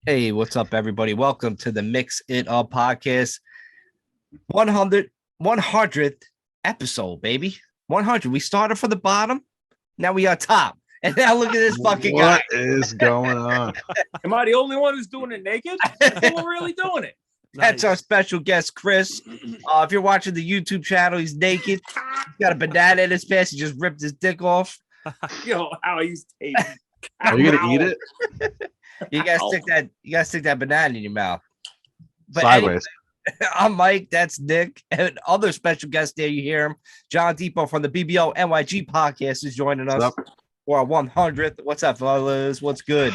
Hey, what's up, everybody? Welcome to the Mix It Up podcast. 100th episode, baby. 100. We started from the bottom. Now we are top. And now look at this fucking guy. What is going on? Am I the only one who's doing it naked? We're really doing it. That's our special guest, Chris. If you're watching the YouTube channel, he's naked. He's got a banana in his pants. He just ripped his dick off. Yo, how he's tasting. Are you gonna eat it You gotta stick that banana in your mouth. But sideways? anyway, I'm Mike. That's Nick. And other special guest there, you hear him. John Depot from the BBO NYG podcast is joining us for our 100th. What's up, fellas? What's good?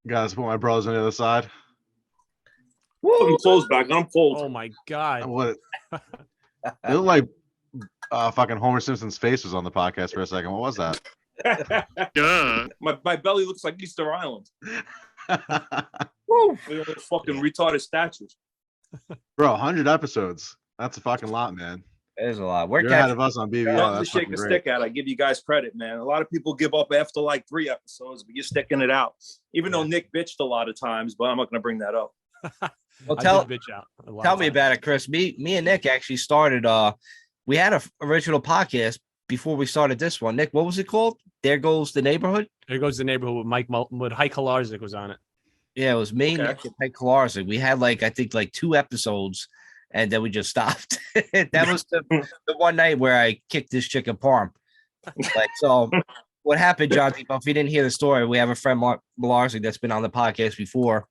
Guys, put my brothers on the other side. Put your clothes back. I'm cold. Oh my god! What? It looked like fucking Homer Simpson's face was on the podcast for a second. What was that? my belly looks like Easter Island. Woo! Fucking retarded statues. Bro, 100 episodes. That's a fucking lot, man. There's a lot. You're ahead of us on BBO. Nothing to That's shake fucking a great. stick at. I give you guys credit, man. A lot of people give up after like 3 episodes, but you're sticking it out. Even though Nick bitched a lot of times, but I'm not going to bring that up. Well, tell me about it, Chris. Me and Nick actually started. We had an original podcast before we started this one. Nick, what was it called? There Goes the Neighborhood. There Goes the Neighborhood with with Heike Larzik was on it. Yeah, it was me, Okay. Nick, and Mike Kolarczyk. We had I think 2 episodes, and then we just stopped. That was the one night where I kicked this chicken parm. So what happened, John? If you didn't hear the story, we have a friend Kolarczyk that's been on the podcast before.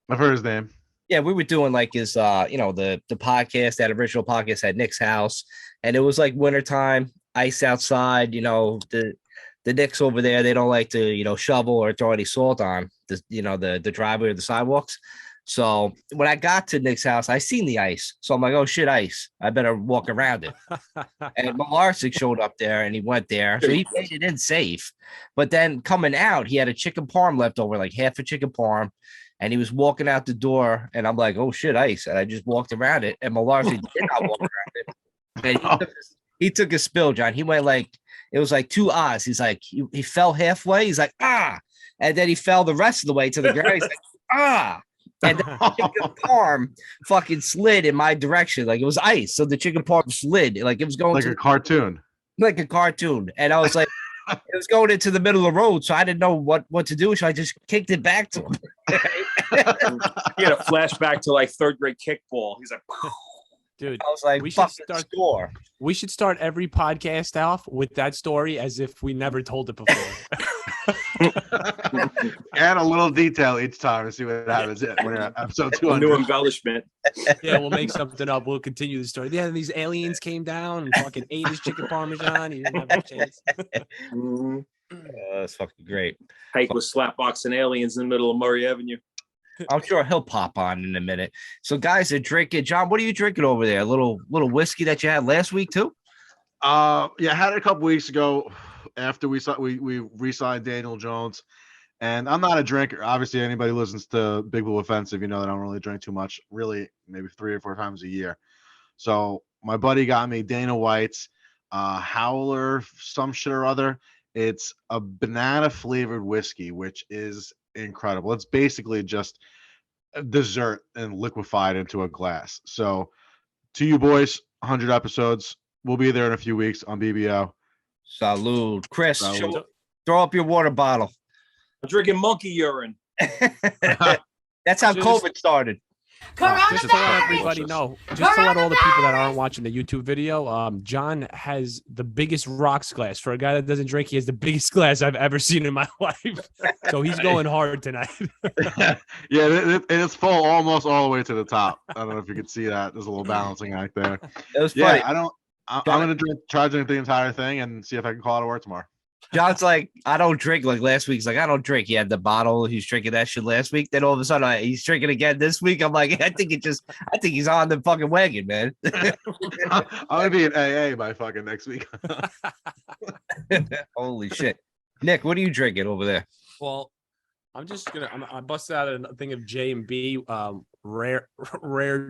I've heard his name. Yeah, we were doing his the podcast, that original podcast at Nick's house, and it was wintertime, ice outside. The Knicks over there, they don't like to shovel or throw any salt on the driveway or the sidewalks. So when I got to Nick's house, I seen the ice. So I'm like, oh shit, ice. I better walk around it. And Kolarczyk showed up there and he went there. So he made it in safe. But then coming out, he had a chicken parm left over, like half a chicken parm. And he was walking out the door, and I'm like, "Oh shit, ice!" And I just walked around it, and Kolarczyk did not walk around it. And he took a spill, John. He went it was like 2 ahs. He's like, he fell halfway. He's like, ah, and then he fell the rest of the way to the ground. He's like, ah, and the chicken parm fucking slid in my direction, like it was ice. So the chicken parm slid, like it was going Like a cartoon. like a cartoon, and I was like. It was going into the middle of the road, so I didn't know what to do. So I just kicked it back to him. He had a flashback to like 3rd grade kickball. He's like, Dude, I was like, we should score. We should start every podcast off with that story as if we never told it before. Add a little detail each time and see what happens. When you're at episode new 200. embellishment. Yeah, we'll make something up. We'll continue the story. Yeah, these aliens came down and fucking ate his chicken parmesan. He didn't have a chance. Mhm. That's fucking great. Hike was slapboxing aliens in the middle of Murray Avenue. I'm sure he'll pop on in a minute. So guys are drinking. John, what are you drinking over there? A little whiskey that you had last week too? Yeah, I had it a couple weeks ago after we re-signed Daniel Jones. And I'm not a drinker. Obviously, anybody who listens to Big Blue Offensive, you know that I don't really drink too much, really, maybe 3 or 4 times a year. So my buddy got me Dana White's Howler, some shit or other. It's a banana flavored whiskey, which is incredible. It's basically just a dessert and liquefied into a glass. So to you boys, 100 episodes. We'll be there in a few weeks on BBO. Salud. Chris, Salud. throw up your water bottle. I'm drinking monkey urine. That's how Just- COVID started. Just to let everybody know, just to let all the people that aren't watching the YouTube video, John has the biggest rocks glass. For a guy that doesn't drink, he has the biggest glass I've ever seen in my life. So he's going hard tonight. Yeah, it's full almost all the way to the top. I don't know if you can see that. There's a little balancing act there. It was funny. Yeah, I'm gonna try to drink the entire thing and see if I can call it to work tomorrow. John's like, I don't drink. Like last week, he's like, I don't drink. He had the bottle. He's drinking that shit last week. Then all of a sudden, he's drinking again this week. I'm like, I think he's on the fucking wagon, man. I'm gonna be in AA by fucking next week. Holy shit. Nick, what are you drinking over there? Well, I busted out a thing of J&B, rare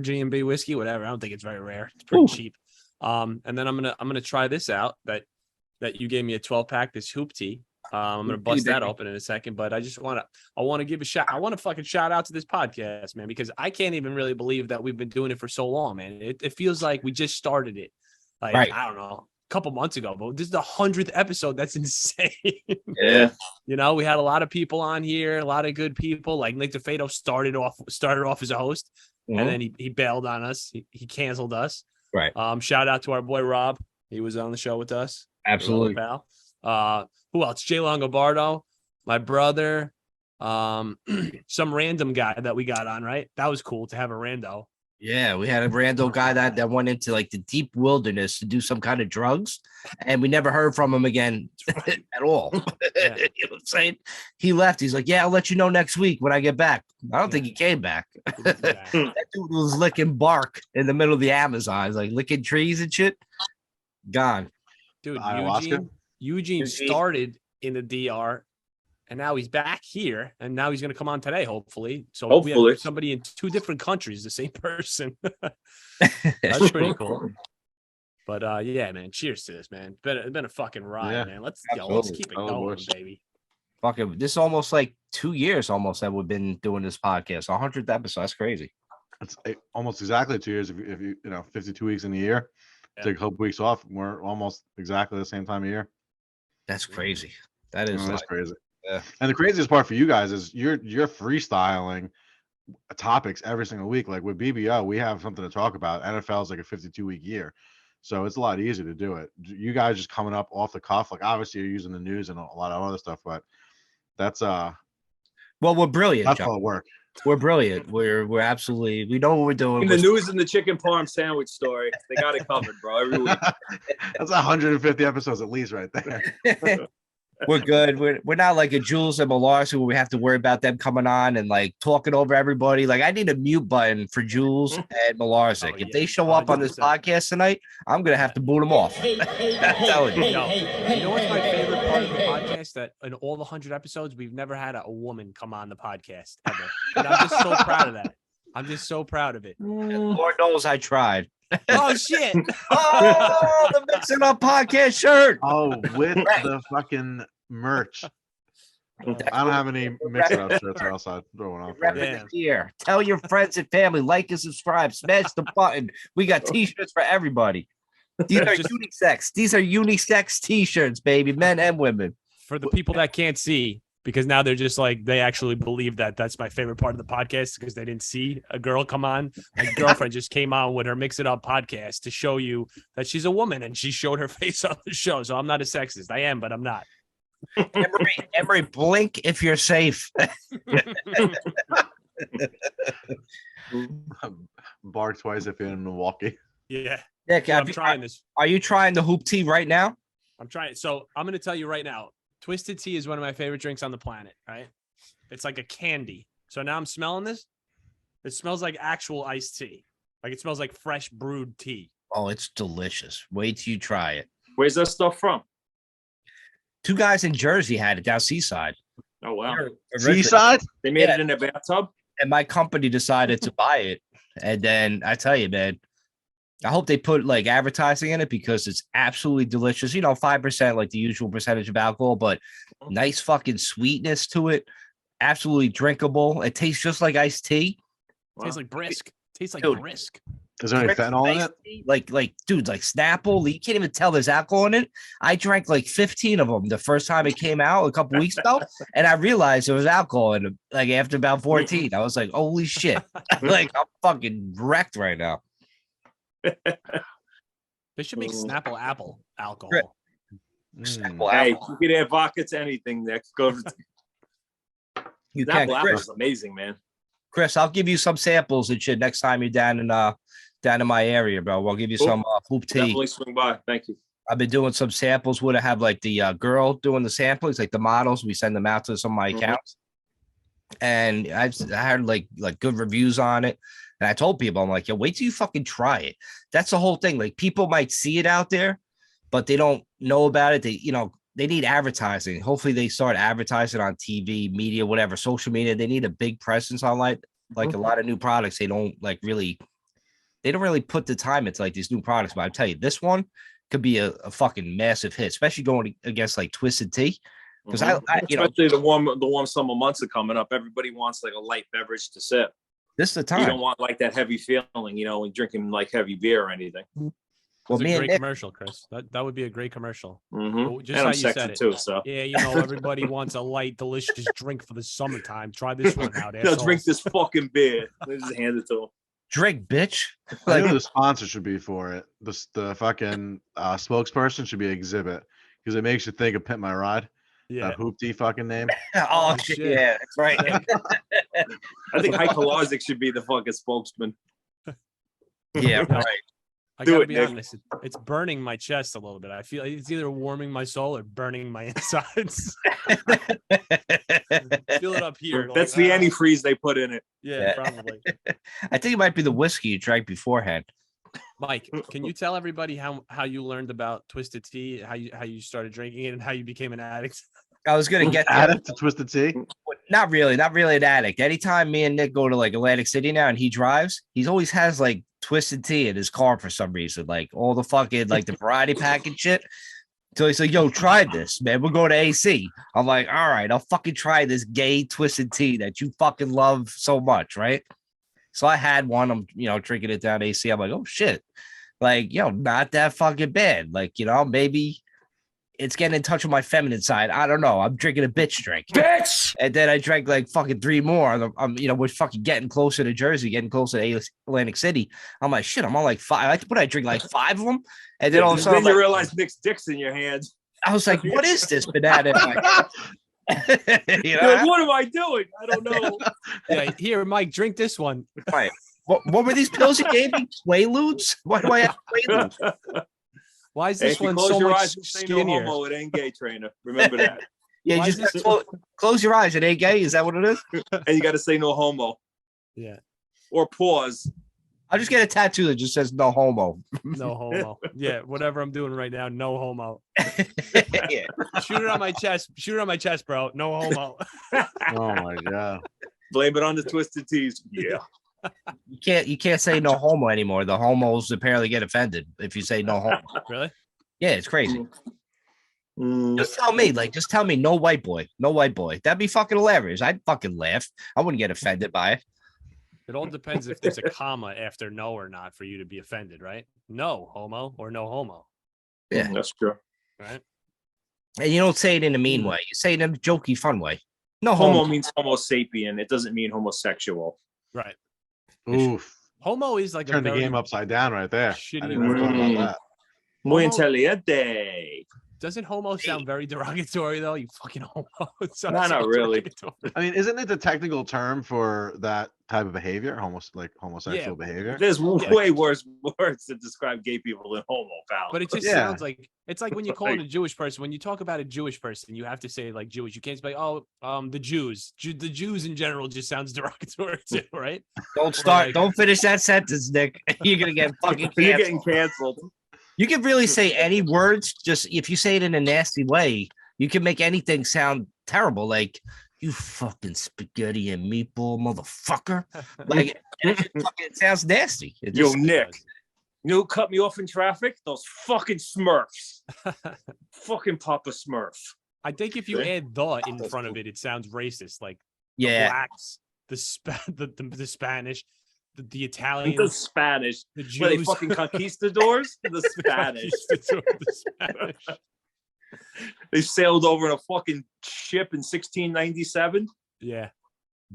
J&B whiskey, whatever. I don't think it's very rare. It's pretty cheap. And then I'm gonna try this out that you gave me a 12-pack, this Hoop Tea. I'm gonna bust that open in a second, but I want to give a shout. I want to fucking shout out to this podcast, man, because I can't even really believe that we've been doing it for so long, man. It feels like we just started it, like Right. I don't know, a couple months ago, but this is the 100th episode. That's insane. Yeah. You know, we had a lot of people on here, a lot of good people. Like Nick DeFato started off as a host, Mhm. and then he bailed on us. He canceled us. Right. Shout out to our boy Rob. He was on the show with us. Absolutely. Pal. Who else? Jay Longobardo, my brother, some random guy that we got on, right? That was cool to have a rando. Yeah, we had a random guy that went into like the deep wilderness to do some kind of drugs, and we never heard from him again at all. Yeah. You know what I'm saying? He left. He's like, "Yeah, I'll let you know next week when I get back." I don't think he came back. That dude was licking bark in the middle of the Amazon, like licking trees and shit. Gone. Dude, Ayahuasca? Eugene started in the DR, and now he's back here, and now he's going to come on today, hopefully. So we Hopefully. have somebody in 2 different countries, the same person. That's pretty cool. But yeah, man, cheers to this, man. It's been a fucking ride, Yeah, man. Let's absolutely. keep it Oh, going, boys. baby. Fucking, this is almost like 2 years almost that we've been doing this podcast. 100th episode. That's crazy. It's almost exactly 2 years. If you 52 weeks in a year, Yeah. take a couple weeks off. We're almost exactly the same time of year. That's crazy. That is That's like, crazy. yeah. And the craziest part for you guys is you're freestyling topics every single week. Like with BBO, we have something to talk about. NFL is like a 52-week year, so it's a lot easier to do it. You guys just coming up off the cuff. Like obviously you're using the news and a lot of other stuff, but that's well, we're brilliant, that's John. all work. We're brilliant. We're absolutely, we know what we're doing. In the news and the chicken parm sandwich story, they got it covered, bro. Every week. That's 150 episodes at least right there. We're good. We're not like a Jules and Malarkey where we have to worry about them coming on and like talking over everybody. Like I need a mute button for Jules and Malarkey. Oh, If yeah. they show up on this 100%. podcast tonight, I'm gonna have to boot them off. I'm telling you. Yo, you know what's my favorite part of the podcast? That in all the 100 episodes, we've never had a woman come on the podcast ever. And I'm just so proud of that. I'm just so proud of it. Lord knows I tried. Oh shit! Oh, the Mixing Up podcast shirt. Oh, with the fucking merch. I don't have any mix it up shirts outside. Throwing off. Repping Damn. it here. Tell your friends and family, like and subscribe, smash the button. We got t-shirts for everybody. These are Just- unisex. These are unisex t-shirts, baby, men and women. For the people that can't see, because now they're just like they actually believe that that's my favorite part of the podcast because they didn't see a girl come on. My girlfriend just came on with her Mix It Up podcast to show you that she's a woman, and she showed her face on the show. So I'm not a sexist. I am, but I'm not. Emery, blink if you're safe. Bark twice if you're in Milwaukee. Yeah, Nick, I'm trying this. are you trying the hoop tea right now? I'm trying. So I'm going to tell you right now, Twisted Tea is one of my favorite drinks on the planet, right? It's like a candy. So now I'm smelling this. It smells like actual iced tea. Like it smells like fresh brewed tea. Oh, it's delicious. Wait till you try it. Where's that stuff from? 2 guys in Jersey had it down Seaside. Oh wow, Seaside? they made Yeah. it in a bathtub. And my company decided to buy it. And then I tell you, man, I hope they put like advertising in it because it's absolutely delicious. 5%, like the usual percentage of alcohol, but nice fucking sweetness to it. Absolutely drinkable. It tastes just like iced tea. Tastes like brisk. Tastes like Dude. brisk. Is there any fentanyl in it? Like, dude, like Snapple. You can't even tell there's alcohol in it. I drank like 15 of them the first time it came out a couple weeks ago, and I realized there was alcohol in it. Like after about 14, I was like, "Holy shit!" Like I'm fucking wrecked right now. They should make Snapple apple alcohol. Snapple Hey, apple. you can add vodka to anything. Nick, go. You can, Snapple apple Chris. is amazing, man. Chris, I'll give you some samples and shit next time you're down in my area, bro. I'll give you Cool. some hoop tea. Definitely swing by. Thank you. I've been doing some samples. Would I have like the girl doing the samplings, like the models? We send them out to some of my Mhm. accounts, and I had like good reviews on it. And I told people, I'm like, yo, wait till you fucking try it. That's the whole thing. Like people might see it out there, but they don't know about it. They need advertising. Hopefully, they start advertising on TV, media, whatever, social media. They need a big presence on like a lot of new products. They don't really put the time into like these new products. But I tell you, this one could be a fucking massive hit, especially going against like Twisted Tea. because Mhm. you know, Especially the warm summer months are coming up. Everybody wants like a light beverage to sip. this is the You time. don't want like that heavy feeling, when drinking like heavy beer or anything. Well, That's a me and great Nick, commercial, Chris. That would be a great commercial. Mm-hmm. Just And how I'm you sexy said it. too, so Yeah, everybody wants a light, delicious drink for the summertime. Try this one out, no, assholes. drink this fucking beer. They just hand it to them. drink, bitch. I know Like, the sponsor should be for it. The fucking spokesperson should be Exhibit because it makes you think of Pimp My Ride. Yeah. That hoopty fucking name. oh Oh, shit, shit. yeah, that's right. I think Heiko Larzik should be the fucking spokesman. Yeah, No, right. I Do gotta it, be Nick. honest. It's burning my chest a little bit. I feel like it's either warming my soul or burning my insides. Feel it up here. That's like, the ah. antifreeze they put in it. Yeah, Yeah. probably. I think it might be the whiskey you drank beforehand. Mike, can you tell everybody how you learned about Twisted Tea, how you started drinking it, and how you became an addict? I was gonna get there. Addict to Twisted Tea. Not really an addict. Anytime me and Nick go to like Atlantic City now and he drives, he's always has like Twisted Tea in his car for some reason, like all the fucking like the variety pack and shit. So he's like, yo, try this, man. We'll go to AC. I'm like, all right, I'll fucking try this gay Twisted Tea that you fucking love so much, right? So I had one. I'm, drinking it down AC. I'm like, oh shit. Like, not that fucking bad. Like, maybe it's getting in touch with my feminine side. I don't know. I'm drinking a bitch drink. Bitch! And then I drank like fucking 3 more. We're fucking getting closer to Jersey, getting closer to Atlantic City. I'm like, shit, I'm on like 5. I drink like 5 of them. And then all of a sudden, Then you like, realize Nick's dick's in your hands. I was like, what is this banana? You're like, what am I doing? I don't know. Yeah, here, Mike, drink this one. Right. What were these pills you gave me? Quaaludes? Why do I have Quaaludes? Why is Hey, this if you one close so your much eyes and say no skinnier? homo, it ain't gay, trainer. Remember that. Yeah, Why you is just this- close your eyes. It ain't gay. Is that what it is? And you got to say no homo Yeah, or pause. I'll just get a tattoo that just says no homo. no homo. Yeah, whatever I'm doing right now, no homo. Yeah. Shoot it on my chest. Shoot it on my chest, bro. No homo. Oh my god. Blame it on the Twisted Teas. Yeah. You can't say no homo anymore. The homos apparently get offended if you say no homo. Really? Yeah, it's crazy. Mm. Just tell me no white boy. No white boy. That'd be fucking hilarious. I'd fucking laugh. I wouldn't get offended by it. It all depends if there's a comma after no or not for you to be offended, right? No homo or no homo, Yeah. That's true. right? And you don't say it in a mean way. You say it in a jokey, fun way. No Homo homo. means homo sapien. It doesn't mean homosexual. Right. Oof. Homo is like Turn a the very game upside down right there. shitty I didn't even word. think about that. Muy Homo- inteligente. Doesn't homo sound very derogatory though? You fucking homo. It sounds Not so really. derogatory. I mean, isn't it the technical term for that type of behavior? Homosexual behavior? There's Yeah. way worse words to describe gay people than homo, pal. But it just Yeah. sounds like it's like when you call it Like- a Jewish person. When you talk about a Jewish person, you have to say like Jewish. You can't say, oh, the Jews. The Jews in general just sounds derogatory too, right? Don't start. like- Don't finish that sentence, Nick. You're gonna get fucking You're canceled. getting canceled. You can really say any words. Just if you say it in a nasty way, you can make anything sound terrible. Like you fucking spaghetti and meatball motherfucker. Like it sounds nasty. It Yo, just, Nick. You know who cut me off in traffic? Those fucking Smurfs. Fucking Papa Smurf. I think if you See? add the in That's front of cool. it, it sounds racist. Like the yeah. blacks, the Spanish, the The Italians, Spanish. the Were they Jews. fucking conquistadors? The Spanish. The Spanish. They sailed over in a fucking ship in 1697. Yeah.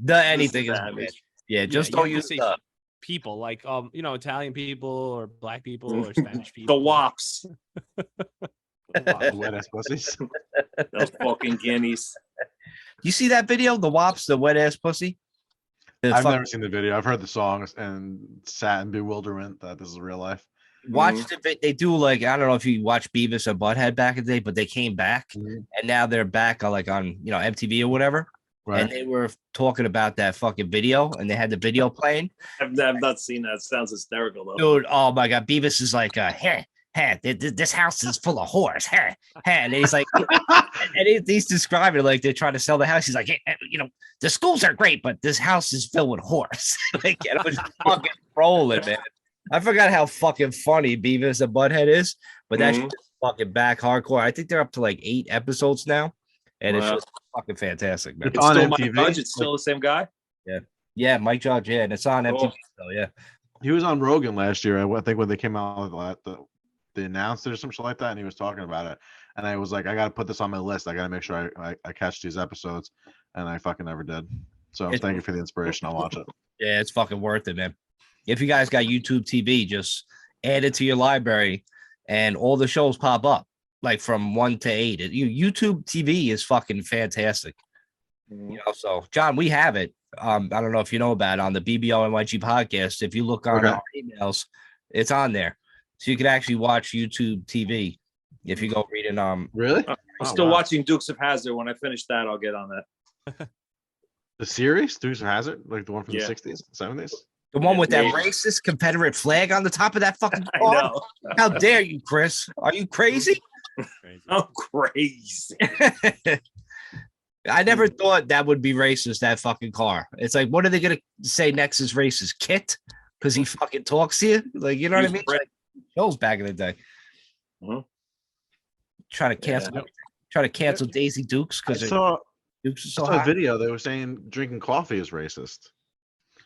The anything is Spanish. bad. Yeah, just you don't have to use say the. people like Italian people or black people or Spanish people. The wops. Wet ass pussies. Those fucking guineas. You see that video? The wops, the wet ass pussy. The I've fuck- never seen the video. I've heard the songs and sat in bewilderment that this is real life. watch Mhm. the they do like I don't know if you watched Beavis and Butthead back in the day, but they came back Mhm. and now they're back on like on MTV or whatever. Right. And they were talking about that fucking video and they had the video playing. I've not seen that. It sounds hysterical though. Dude, oh my god, Beavis is like hey, this house is full of whores. Hey, and he's like and he's describing it like they're trying to sell the house. He's like, hey, the schools are great, but this house is filled with whores. Like, and it was fucking rolling, man. I forgot how fucking funny Beavis and Butthead is, but that's Mhm. fucking back hardcore. I think they're up to like 8 episodes now, and it's Wow. just fucking fantastic, man. It's It's on still Mike MTV. Judge. It's still the same guy. Yeah, Mike Judge. Yeah, and it's on Cool. MTV still. Yeah. He was on Rogan last year. I think when they came out with the announced it or some shit like that, and he was talking about it. And I was like, I got to put this on my list. I got to make sure I catch these episodes, and I fucking never did. So It's- thank you for the inspiration. I'll watch it. Yeah, it's fucking worth it, man. If you guys got YouTube TV, just add it to your library, and all the shows pop up, like from 1 to 8. YouTube TV is fucking fantastic. You know, so John, we have it. I don't know if you know about it on the BBO NYG podcast. If you look on Okay. our emails, it's on there, so you can actually watch YouTube TV if you go reading. Really? I'm Oh, still wow. watching Dukes of Hazzard. When I finish that, I'll get on that. The series, Dukes of Hazzard, like the one from Yeah. the 60s, 70s. The one Yeah, with that yeah. racist Confederate flag on the top of that fucking I car. know. How dare you, Chris? Are you crazy? I'm crazy. I never thought that would be racist, that fucking car. It's like, what are they going to say next is racist? Kit? Because he fucking talks to you? Like, you know what I He's mean? Brit. Like, shows back in the day. Mhm. Trying to cancel trying to cancel Daisy Dukes I because saw, Dukes is so I saw a hot. video. They were saying drinking coffee is racist.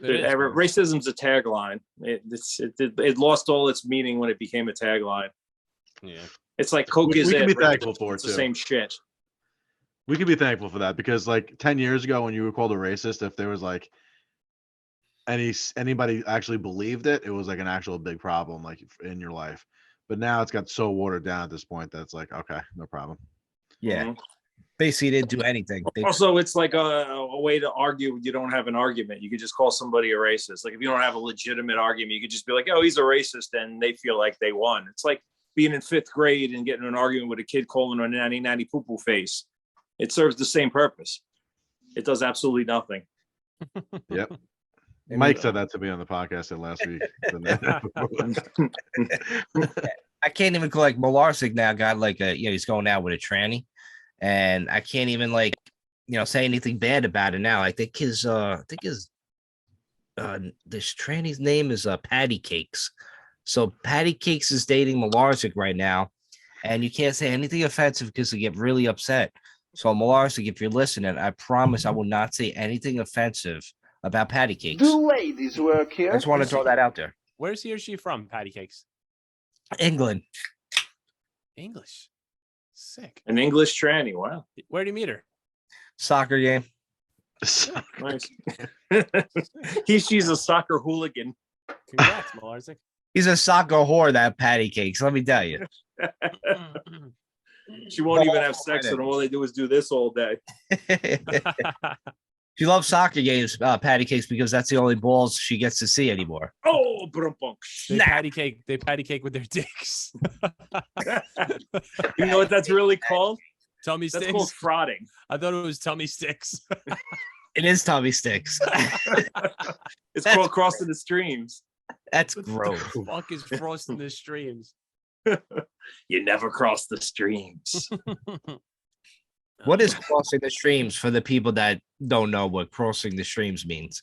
Dude, racism's a tagline. It lost all its meaning when it became a tagline. Yeah. It's like Coke We is can it. be Racism, thankful for it, it's the too. same shit. We could be thankful for that because like 10 years ago when you were called a racist, if there was like anybody actually believed it, it was like an actual big problem like in your life. But now it's got so watered down at this point that it's like, okay, no problem. Yeah. Mhm. Basically, didn't do anything. They, Also, it's like a way to argue when you don't have an argument. You could just call somebody a racist. Like if you don't have a legitimate argument, you could just be like, "Oh, he's a racist," and they feel like they won. It's like being in 5th grade and getting in an argument with a kid calling her a nanny nanny poo poo face. It serves the same purpose. It does absolutely nothing. Yep. And, Mike said that to me on the podcast last week. I can't even like Malarsic now got like he's going out with a tranny, and I can't even like say anything bad about it now. I think his this tranny's name is Patty Cakes. So Patty Cakes is dating Malarsic right now, and you can't say anything offensive because they get really upset. So Malarsic, if you're listening, I promise I will not say anything offensive about Patty Cakes. Do ladies work I here? just want to throw that out there. Where's he or she from, Patty Cakes? England. English. Sick. An English tranny. Wow. Where'd you meet her? Soccer game. Nice. She's a soccer hooligan. Congrats, Malarsic. He's a soccer whore, that Patty Cakes. Let me tell you. She won't even have sex, and all they do is do this all day. She loves soccer games, Patty Cakes, because that's the only balls she gets to see anymore. Oh, brum-bunk. They Snap. patty cake. They patty cake with their dicks. You know what that's really called? Tummy That's sticks. called frauding. I thought it was tummy sticks. It is tummy sticks. It's called crossing the streams. That's gross. Fuck is frosting the streams. You never cross the streams. What is crossing the streams for the people that don't know what crossing the streams means?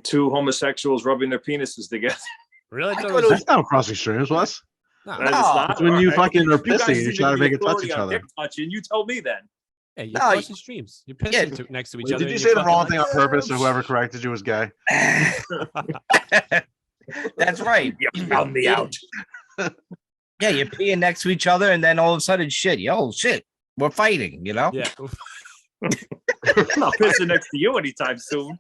Two homosexuals rubbing their penises together. Really? I thought thought it was, That's not crossing streams, Wes. no, That is No. not It's when you all right. fucking are You guys pissing and seem you're to trying to be make it touch authority each on other. dick touching. You tell me then. hey, you're No, crossing streams. You're pissing Yeah. next to each Wait, other. did you and say you're the fucking wrong like, thing on purpose and whoever corrected you was gay? That's right. You found me out. Yeah, you're peeing next to each other, and then all of a sudden, shit, we're fighting, Yeah. I'm not pissing next to you anytime soon.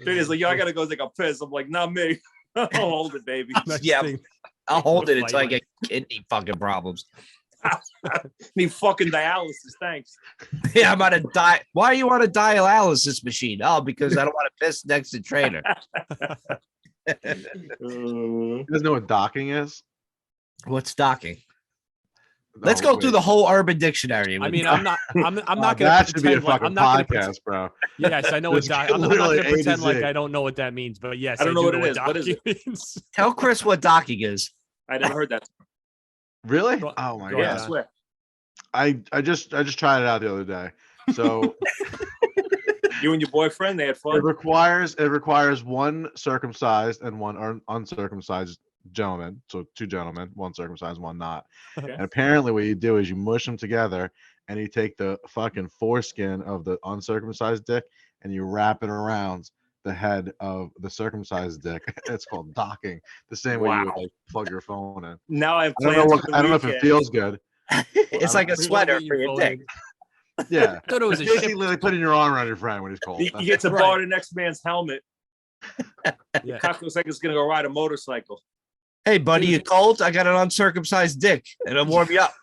Dude is like, yo, I gotta go take a piss. I'm like, not me. I'll hold it, baby. Next Yeah. thing- I'll hold it until I Fighting. get kidney fucking problems. Need fucking dialysis, thanks. Yeah, I'm on a diet. Why are you on a dialysis machine? Oh, because I don't want to piss next to trainer. You guys know what docking is? What's docking? Let's Oh, go through wait. the whole Urban Dictionary. I mean, I'm not Oh, gonna that should be a pretend like, fucking I'm not gonna podcast, bro. Yes, I know what It's I'm not literally gonna A to pretend like Z. I don't know what that means, but yes, I don't know do what it is. What is docking means. Tell Chris what docking is. I never heard that. Really? Go- Oh my go Yeah, god. I ahead. swear. I just tried it out the other day. So You and your boyfriend, they had it fun. requires one circumcised and one uncircumcised gentlemen, so 2 gentlemen, one circumcised, one not. Okay. And apparently, what you do is you mush them together, and you take the fucking foreskin of the uncircumcised dick, and you wrap it around the head of the circumcised dick. It's called docking, the same way you would Wow. like plug your phone in. Now I have I don't plans know for the I don't know if it weekend. feels good. It's like a sweater for your dick. Yeah, I thought it was a basically ship. like putting your arm around your friend when he's cold. You get to Right. borrow the next man's helmet. Yeah. Cock looks like it's gonna go ride a motorcycle. Hey, buddy, you cold? I got an uncircumcised dick. It'll warm you up.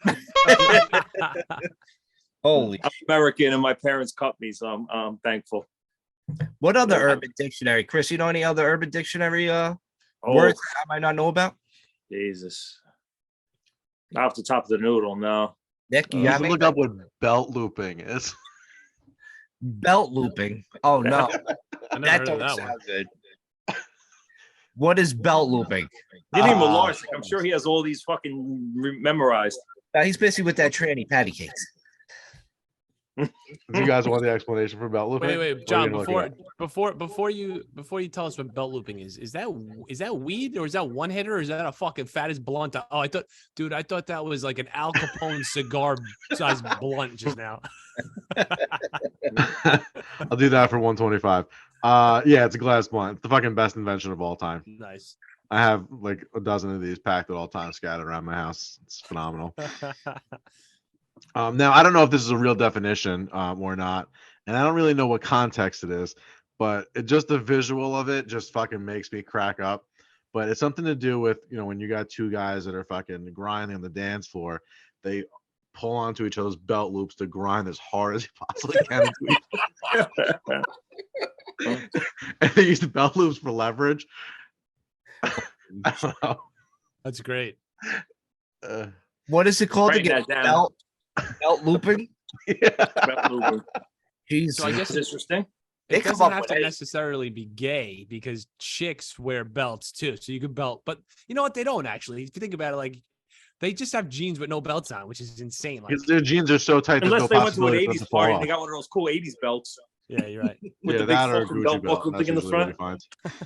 Holy. I'm American and my parents cut me, so I'm thankful. What other Urban Dictionary? Chris, you know any other Urban Dictionary Oh, words that I might not know about? Jesus. Not off the top of the noodle, no. Nick, you You got can me? look up what belt looping is. Belt looping. Oh, no. I never That heard of don't that one. sound good. What is belt looping? Give me Uh, Malarsic. I'm sure he has all these fucking memorized. He's busy with that tranny patty cakes. Do you guys want the explanation for belt looping? Wait, Or wait, you John. gonna look it Before you tell us what belt looping is that weed or is that one hitter or is that a fucking fattest blunt? Oh, I thought that was like an Al Capone cigar sized blunt just now. up? I'll do that for 125. Yeah, it's a glass blunt. It's the fucking best invention of all time. Nice. I have like a dozen of these packed at all times, scattered around my house. It's phenomenal. Now I don't know if this is a real definition or not, and I don't really know what context it is, but just the visual of it just fucking makes me crack up. But it's something to do with, you know, when you got 2 guys that are fucking grinding on the dance floor, they pull onto each other's belt loops to grind as hard as you possibly can into each and they use the belt loops for leverage. I don't know. That's great. What is it called Write again? that down. Belt looping? Yeah. Belt looping. Jesus. So I guess It's interesting. They It come doesn't up have with to it. necessarily be gay because chicks wear belts too. So you could belt, but you know what? They don't actually. If you think about it, like they just have jeans with no belts on, which is insane. Like, Because their jeans are so tight. Unless there's they no went to an possibility for them 80s to fall party off. and they got one of those cool 80s belts yeah, you're right. with Yeah, the big that or a fucking Gucci belt belt. buckle That's thing in the usually what he front. finds.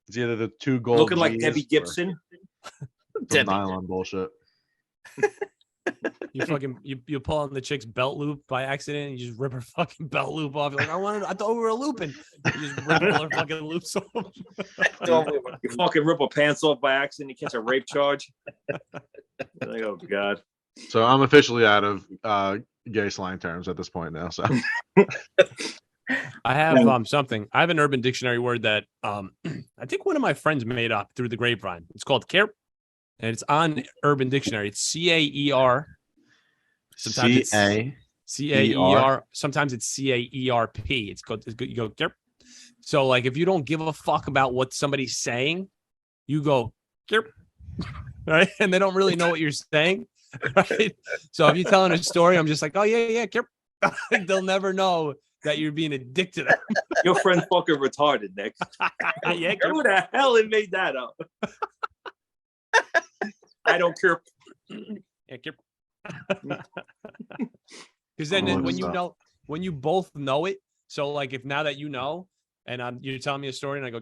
It's either the 2 gold Looking like Gs Debbie or Gibson. some Debbie. nylon bullshit. You fucking you pull on the chick's belt loop by accident and you just rip her fucking belt loop off. You're like, I thought we were looping. You just rip all her fucking loops off. You fucking rip her pants off by accident. You catch a rape charge. Like, oh God. So I'm officially out of gay slang terms at this point now. So I have something. I have an Urban Dictionary word that I think one of my friends made up through the grapevine. It's called care, and it's on Urban Dictionary. It's CAER. Sometimes it's CAER. Sometimes it's CAERP. It's called. You go care. So like, if you don't give a fuck about what somebody's saying, you go care, right? And they don't really know what you're saying, right? So if you're telling a story, I'm just like, oh yeah, care. They'll never know that you're being a dick to them. Your friend fucking retarded, Nick. Yeah, Who the hell made that up? I don't care. Yeah, because then when you both know it, so like if now that you know, and you're telling me a story and I go,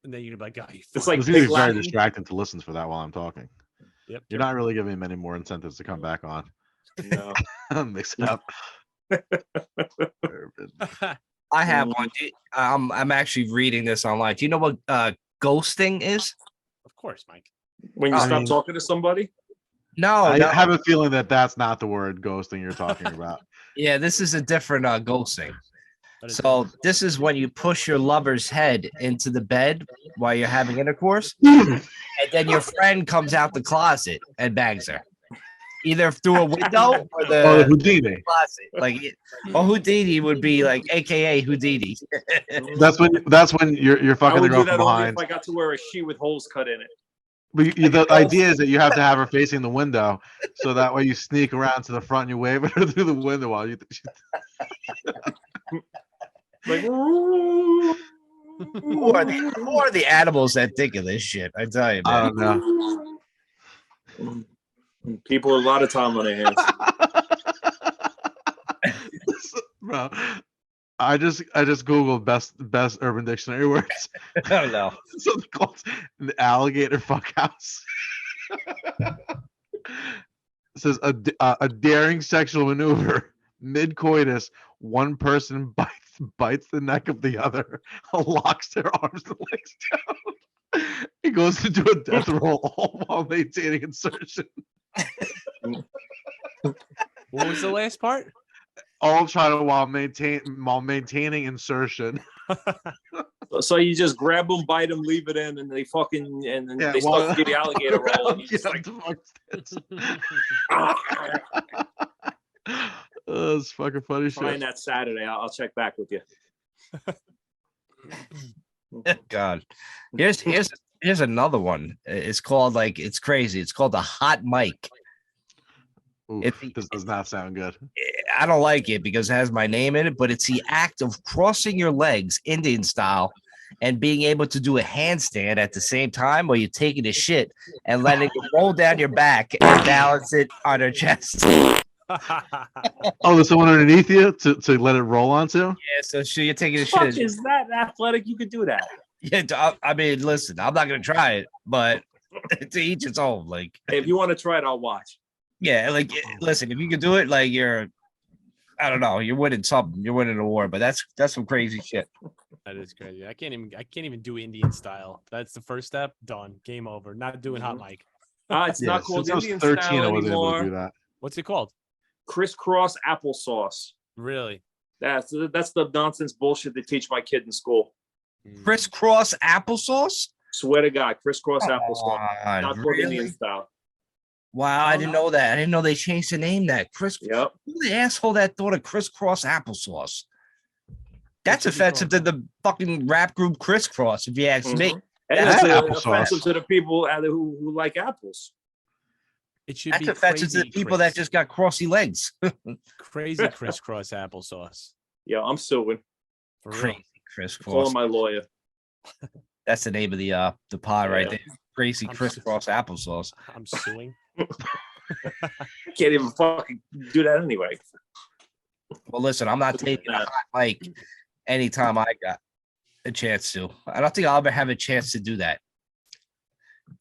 and then you're like, oh, It's like it's gonna be Big very Latin. distracting to listen for that while I'm talking. Yep. You're not really giving me many more incentives to come back on. No. Mix it up. I have one. I'm actually reading this online. Do you know what ghosting is? Of course, Mike. When you I stop mean- talking to somebody, No, I no. have a feeling that that's not the word ghosting you're talking about. Yeah, this is a different ghosting. That is- So this is when you push your lover's head into the bed while you're having intercourse, and then your friend comes out the closet and bangs her, either through a window or Oh, the Houdini. closet. Like, or Houdini would be like, AKA Houdini. That's when you're I fucking the would girl do from that only behind. if I got to wear a shoe with holes cut in it. But the idea is that you have to have her facing the window, so that way you sneak around to the front and you wave at her through the window while you. Like, Who are the animals that think of this shit? I tell you, I man. don't know. people have a lot of time on their hands. Bro, I just googled best Urban Dictionary words. Oh no. Something called an alligator fuck house. It says a daring sexual maneuver mid coitus. One person bites the neck of the other, locks their arms and legs down. He goes into a death roll all while maintaining insertion. What was the last part? All trying while maintaining insertion. So you just grab them, bite them, leave it in, and they fucking and then they start to get the alligator roll. And you just like, it's fucking funny shit. find that Saturday. I'll check back with you. God. Here's another one. It's called it's crazy. It's called the hot mic. Oof, this does not sound good. I don't like it because it has my name in it, but it's the act of crossing your legs Indian style and being able to do a handstand at the same time while you're taking a shit and letting it roll down your back and balance it on your chest. Oh, there's someone underneath you to let it roll onto? Yeah, so you're taking a Fuck shit. is that athletic? You could do that. Yeah, I mean, listen, I'm not gonna try it, but to each its own. Like, Hey, if you want to try it, I'll watch. yeah, like, listen, if you can do it, like, I don't know, you're winning something. You're winning a war, but that's some crazy shit. That is crazy. I can't even do Indian style. That's the first step. Done. Game over. Not doing hot mic. It's not called since I was Indian 13, style I wasn't able to do anymore. that. What's it called? Crisscross applesauce. Really? That's the nonsense bullshit they teach my kid in school. Crisscross applesauce? Swear to God, crisscross applesauce. God, Not called really? Indian style. Wow, I didn't know that. I didn't know they changed the name. That Yep. Who the asshole that thought of crisscross applesauce? That's What should we offensive to the fucking rap group Crisscross, if you ask me. Mhm. And That's it's applesauce. offensive to the people who like apples. It should That's be offensive to the crazy people that just got crossy legs. crazy crisscross applesauce. Yeah, I'm suing. For real. Crazy crisscross. Calling my lawyer. That's the name of the pod right Yeah. there. Crazy I'm crisscross applesauce. I'm suing. I can't even fucking do that anyway. Well, listen, I'm not taking a hot mic anytime I got a chance to. I don't think I'll ever have a chance to do that.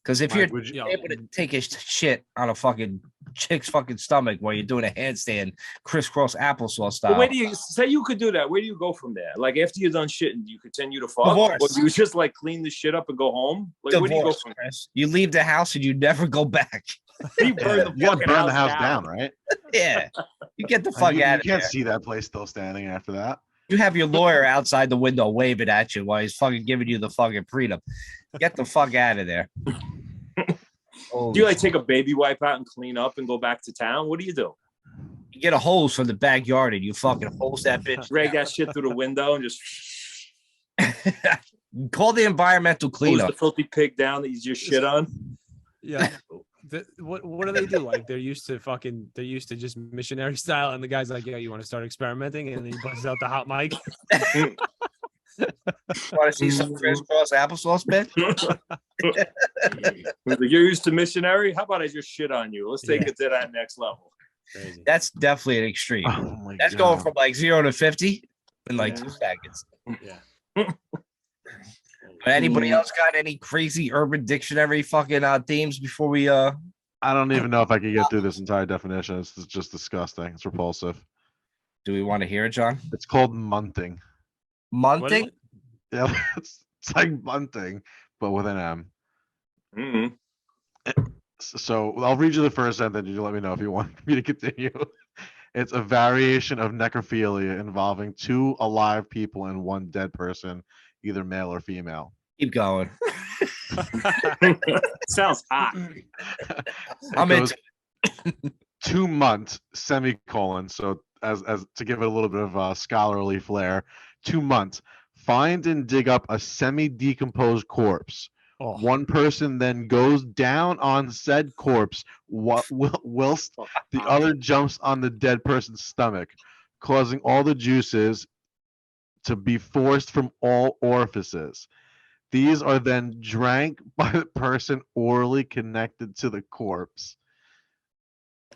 Because if you're Mike, would you- Yo, able to take a shit on a fucking chick's fucking stomach while you're doing a handstand, crisscross applesauce style. But where do you say you could do that? Where do you go from there? Like after you're done shitting, do you continue to fuck? Divorce. Or do you just like clean the shit up and go home? Like where do you go Divorce, from Chris. You leave the house and you never go back. You burn the You gotta fucking burn the house down, right? Yeah. You get the Like, fuck you out of can't there. see that place still standing after that. You have your lawyer outside the window waving at you while he's fucking giving you the fucking prenup. Get the fuck out of there. Do you like take a baby wipe out and clean up and go back to town? What do? You get a hose from the backyard and you fucking hose that bitch. Drag that shit through the window and just Call the environmental hose cleanup. the filthy pig down that you just shit on. Yeah. What do they do? Like they're used to just missionary style, and the guy's like, "Yeah, you want to start experimenting?" And then he busts out the hot mic. Want to see some crisscross applesauce, bitch? Like, you're used to missionary. How about I just shit on you? Let's take Yeah. it to that next level. Crazy. That's definitely an extreme. Oh my That's God. going from like 0 to 50 in like Yeah. 2 seconds. Yeah. But anybody else got any crazy Urban Dictionary fucking themes before we I don't even know if I could get through this entire definition. It's just disgusting. It's repulsive. do we want to hear it, John? It's called munting. What is Munting? it? Yeah, it's like munting, but with an M. Mhm. So I'll read you the first sentence. You let me know if you want me to continue. It's a variation of necrophilia involving 2 alive people and 1 dead person, either male or female. Keep going. Sounds hot. It I'm goes into 2 months semicolon. So as to give it a little bit of a scholarly flair, 2 months. Find and dig up a semi-decomposed corpse. Oh, One person then goes down on said corpse whilst the other jumps on the dead person's stomach, causing all the juices to be forced from all orifices. These are then drank by the person orally connected to the corpse.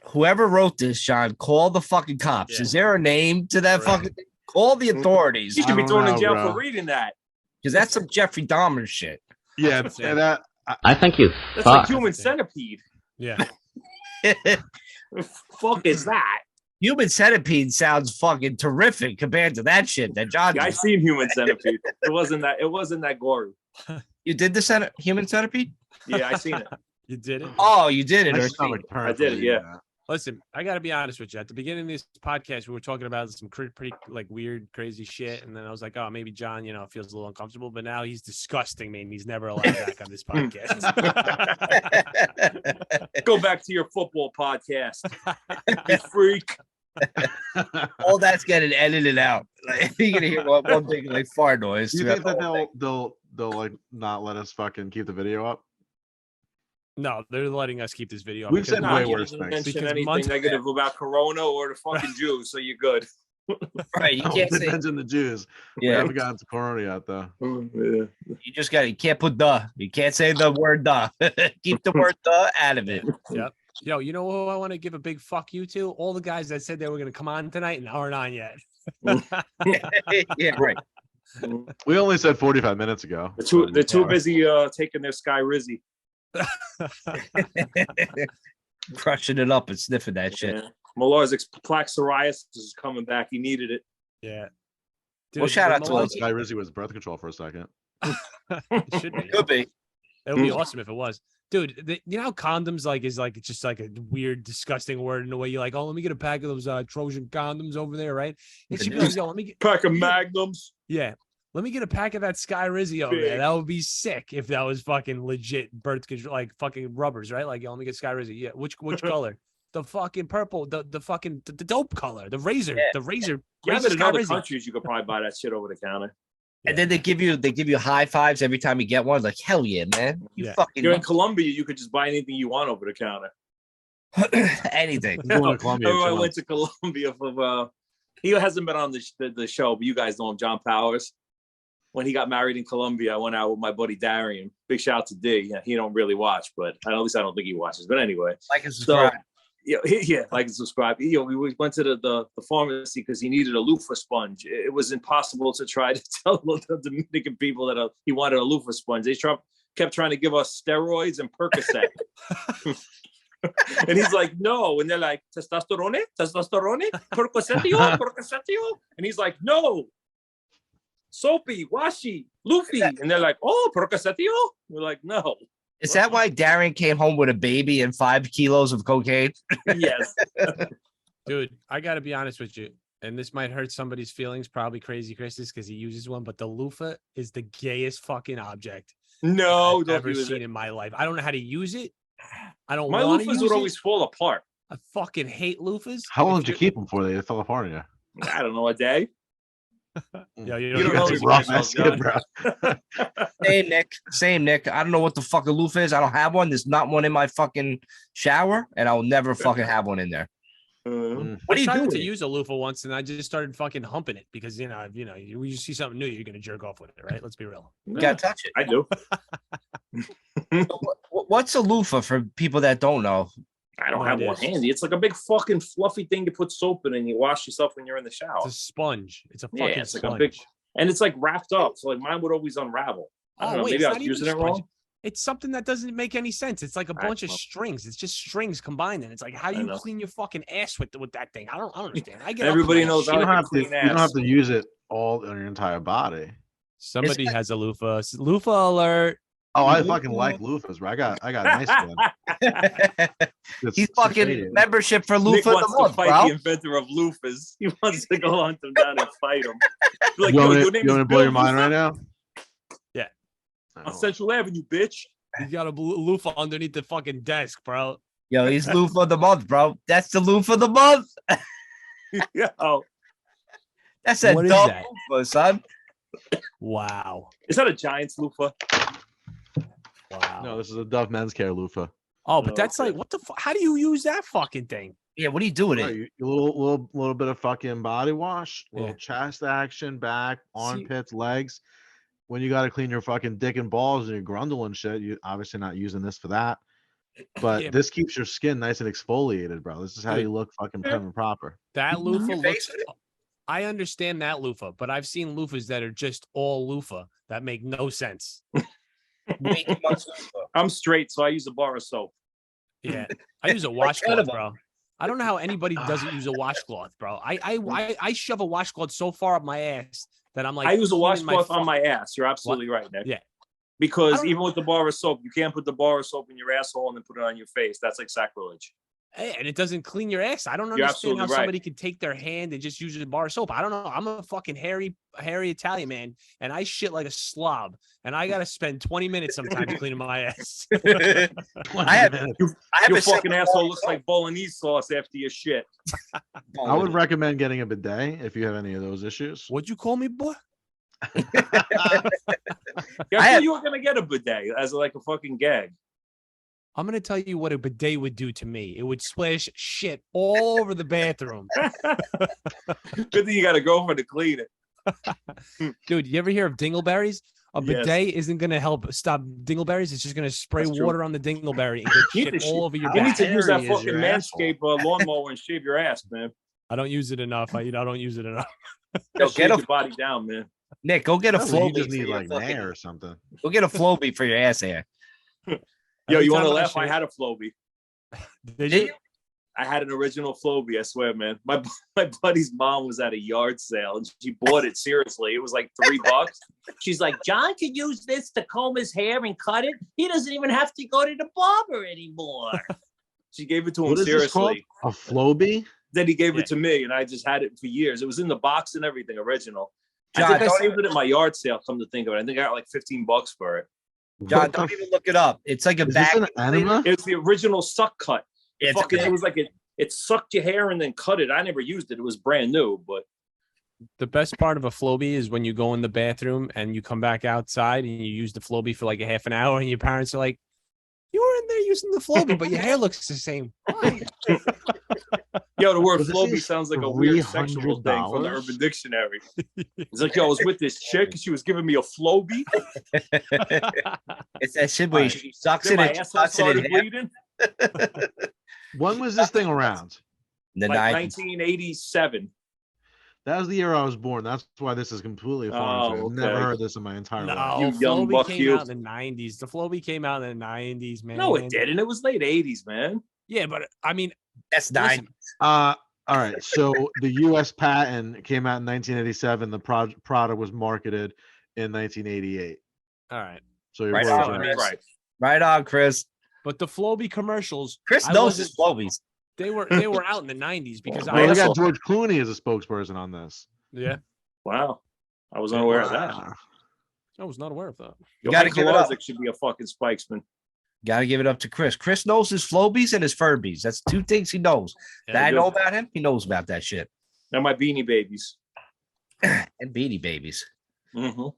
whoever wrote this, John, call the fucking cops. Yeah. Is there a name to that Right. fucking thing? Call the authorities He should be don't thrown in know, jail bro. for reading that. because that's some Jeffrey Dahmer shit. Yeah, That's and it. that I think you That's fuck. like human centipede. Yeah. Fuck is that? Human Centipede sounds fucking terrific compared to that shit that John Yeah, I did. seen human centipede. It wasn't that gory. You did the Human Centipede? Yeah, I seen it. You did it. Oh, you did it. my Or stomach turned I did from it, yeah. reading that. Listen, I got to be honest with you. At the beginning of this podcast, we were talking about some pretty like weird, crazy shit, and then I was like, "Oh, maybe John, feels a little uncomfortable." But now he's disgusting me, and he's never allowed back on this podcast. Go back to your football podcast. You freak. all that's getting edited out. Like, you're gonna hear one big like fart noise. Do you throughout think the that whole thing. they'll like not let us fucking keep the video up? No, they're letting us keep this video. up We've because said Nah, way you worse didn't things. mention Because anything months- negative about Corona or the fucking Jews, so you're good. Right, you Oh, can't didn't say. mention the Jews. We Yeah, haven't gotten to Corona yet, though. Yeah. you just got. You can't put the. You can't say the word the. Keep the word the out of it. Yep. Yo, you know who I want to give a big fuck you to? All the guys that said they were going to come on tonight and aren't on yet. Yeah, right. We only said 45 minutes ago. They're too busy taking their Sky Rizzy. Crushing it up and sniffing that shit. Yeah. Millar's plaque psoriasis is coming back. He needed it. Yeah. Well, shout out to Malone- all Sky Rizzy was birth control for a second. It should be. Could be. It would be awesome if it was. Dude, you know how condoms is it's just like a weird, disgusting word in a way. You're like, oh, let me get a pack of those Trojan condoms over there, right? It should be like, yo, let me get Pack of Magnums. let me get a pack of that Sky Rizzy over there. That would be sick if that was fucking legit birth control, like fucking rubbers, right? Like, yo, let me get Sky Rizzy. Yeah, which color? The fucking purple, the fucking the dope color, the razor, Yeah. the razor. Yeah, razor but in Sky other Rizzy. countries, you could probably buy that shit over the counter. And then they give you high fives every time you get one. Like, hell yeah, man. You Yeah. You're in fucking Colombia, you could just buy anything you want over the counter. anything. I'm going to Colombia. I too. went to Colombia for he hasn't been on the show, but you guys know him, John Powers. When he got married in Colombia, I went out with my buddy Darian. Big shout out to D. Yeah, he don't really watch, but at least I don't think he watches. But anyway, Like and so subscribe. yeah, like and subscribe. We went to the pharmacy because he needed a loofah sponge. It was impossible to try to tell the Dominican people that he wanted a loofah sponge. They kept trying to give us steroids and Percocet. And he's like, no. And they're like, testosterone, Percocetio. And he's like, no. Soapy, washi, Luffy. And they're like, oh, Percocetio. We're like, no. Is that why Darren came home with a baby and 5 kilos of cocaine? Yes. Dude, I got to be honest with you. And this might hurt somebody's feelings, probably Crazy Chris's because he uses one, but the loofah is the gayest fucking object No, I've don't ever use seen it. in my life. I don't know how to use it. I don't My want to loofahs use would it. always fall apart. I fucking hate loofahs. How long If did you you're- keep them for? They fell apart on you. I don't know, a day. Yeah, you You don't know, know got these some rough guys, ass John. skin, bro. Same Nick. I don't know what the fuck a loofah is. I don't have one. There's not one in my fucking shower, and I'll never fucking have one in there. Mm. What do I you tried do? to use a loofah once, and I just started fucking humping it because you see something new, you're gonna jerk off with it, right? Let's be real. You gotta touch it. I do. What's a loofah for people that don't know? I don't No, have it one is. handy. It's like a big fucking fluffy thing you put soap in and you wash yourself when you're in the shower. It's a sponge. It's a Yeah, fucking it's like a sponge. big- And it's like wrapped up. So like mine would always unravel. I don't know. wait, Maybe it's I not was even using it a sponge. wrong. It's something that doesn't make any sense. It's like a I bunch of know. strings. It's just strings combined, and it's like how I you know. clean your fucking ass with that thing. I don't understand. I get up Everybody to that knows shit. I You don't like have a to. clean You don't have ass. to use it all on your entire body. Somebody It's- has a loofah. Loofah alert. Oh, I fucking like loofahs, bro. I got nice skin. It's He's fucking shaded. membership for Nick loofah of wants the to month, fight bro. the inventor of loofahs. He wants to go hunt him down and fight him. Be like, You yo, want your me name to is blow Bill your mind Loofah? right now? Yeah. On Central Avenue, bitch. He's got a loofah underneath the fucking desk, bro. Yo, he's loofah of the month, bro. That's the loofah of the month. Yeah. Oh, That's a What is dumb that? loofah, son. Wow. is that a Giants loofah? Wow. No, this is a Dove Men's Care loofah. Oh, but Oh, that's okay. like, what the fuck? How do you use that fucking thing? Yeah, what do you do with Right, it? you little bit of fucking body wash, little Yeah. chest action, back, armpits, legs. When you got to clean your fucking dick and balls and your grundle and shit, you obviously not using this for that. But Yeah. this keeps your skin nice and exfoliated, bro. This is how Dude. you look fucking prim and proper. That loofah your looks. face with it? I understand that loofah, but I've seen loofahs that are just all loofah that make no sense. Way too much loofah. I'm straight, so I use a bar of soap. Yeah, I use a kind washcloth, of a- bro. I don't know how anybody doesn't use a washcloth, bro. I shove a washcloth so far up my ass that I'm like, I use a cleaning washcloth on fuck- my ass. You're absolutely right, Nick. Yeah. Because don't even know. with the bar of soap, you can't put the bar of soap in your asshole and then put it on your face. That's like sacrilege. Hey, and it doesn't clean your ass. I don't You're understand how absolutely right. somebody could take their hand and just use a bar of soap. I don't know. I'm a fucking hairy Italian man, and I shit like a slob, and I gotta spend 20 minutes sometimes cleaning my ass. I have minutes. Your a fucking simple asshole bar looks of like bolognese sauce after your shit. soap. I would recommend getting a bidet if you have any of those issues. What'd you call me, boy? Yeah, I I had- thought you were gonna get a bidet as like a fucking gag. I'm gonna tell you what a bidet would do to me. It would splash shit all over the bathroom. Good thing you got a girlfriend to clean it. Dude, you ever hear of dingleberries? A Yes. bidet isn't gonna help stop dingleberries. It's just gonna spray That's true. water on the dingleberry and You get need shit to all over your You need back. to use that hairy is fucking your Manscaped lawnmower and shave your ass, man. I don't use it enough. I don't use it enough. Yo, Shave get a your body down, man. Nick, go get a No, flow. you just need like nair or something. Go get a Flowbee for your ass hair. Yo, Every you want to time I laugh? I shave- had a Flowbee. Did Did you? you? I had an original Flowbee, I swear, man. My buddy's mom was at a yard sale and she bought it. Seriously, it was like $3. She's like, John could use this to comb his hair and cut it. He doesn't even have to go to the barber anymore. She gave it to him What is this called? seriously. A Flowbee? Then he gave Yeah. it to me, and I just had it for years. It was in the box and everything, original. John, I think I don't saved it at my yard sale. Come to think of it, I think I got like $15 for it. John, What don't the even look it up. It's like a Is this back. an enema? It's the original suck cut. It's It was like it sucked your hair and then cut it. I never used it. It was brand new, but The best part of a Flowbee is when you go in the bathroom and you come back outside and you use the Flowbee for like a half an hour, and your parents are like, "You were in there using the Flowbee, but your hair looks the same." Why? yo, the word So this Flowbee is sounds like a weird sexual thing from the $300? Urban Dictionary. It's like, yo, I was with this chick and she was giving me a Flowbee. It's that shit where Right. she sucks Then it my and asshole cuts it in started half bleeding. When was this thing around? in the Like 90s. 1987. That was the year I was born. That's why this is completely foreign to me. Oh, I've never okay. heard this in my entire life. No, You young Flowbee buck, came you. out in the '90s. The Flowbee came out in the '90s, man. No, it didn't. It was late 80s, man. Yeah, but I mean, That's Listen, 90s. All right. So the U.S. patent came out in 1987. The product was marketed in 1988. all right. So your Right words on, are Chris. Right. Right on, Chris. But the Flowbee commercials, Chris I knows his wasn't- Flowbees. they were out in the '90s because Oh, Well, we asshole. got George Clooney as a spokesperson on this. yeah, Wow. I was unaware of that. Wow. I was not aware of that. Yo, gotta Mike give it up. Kolazic should be a fucking spokesman. Got to give it up to Chris. Chris knows his Flowbees and his Furbies. That's two things he knows. Yeah, that I good. know about him, he knows about that shit. And my Beanie Babies. And Beanie Babies. Mm-hmm.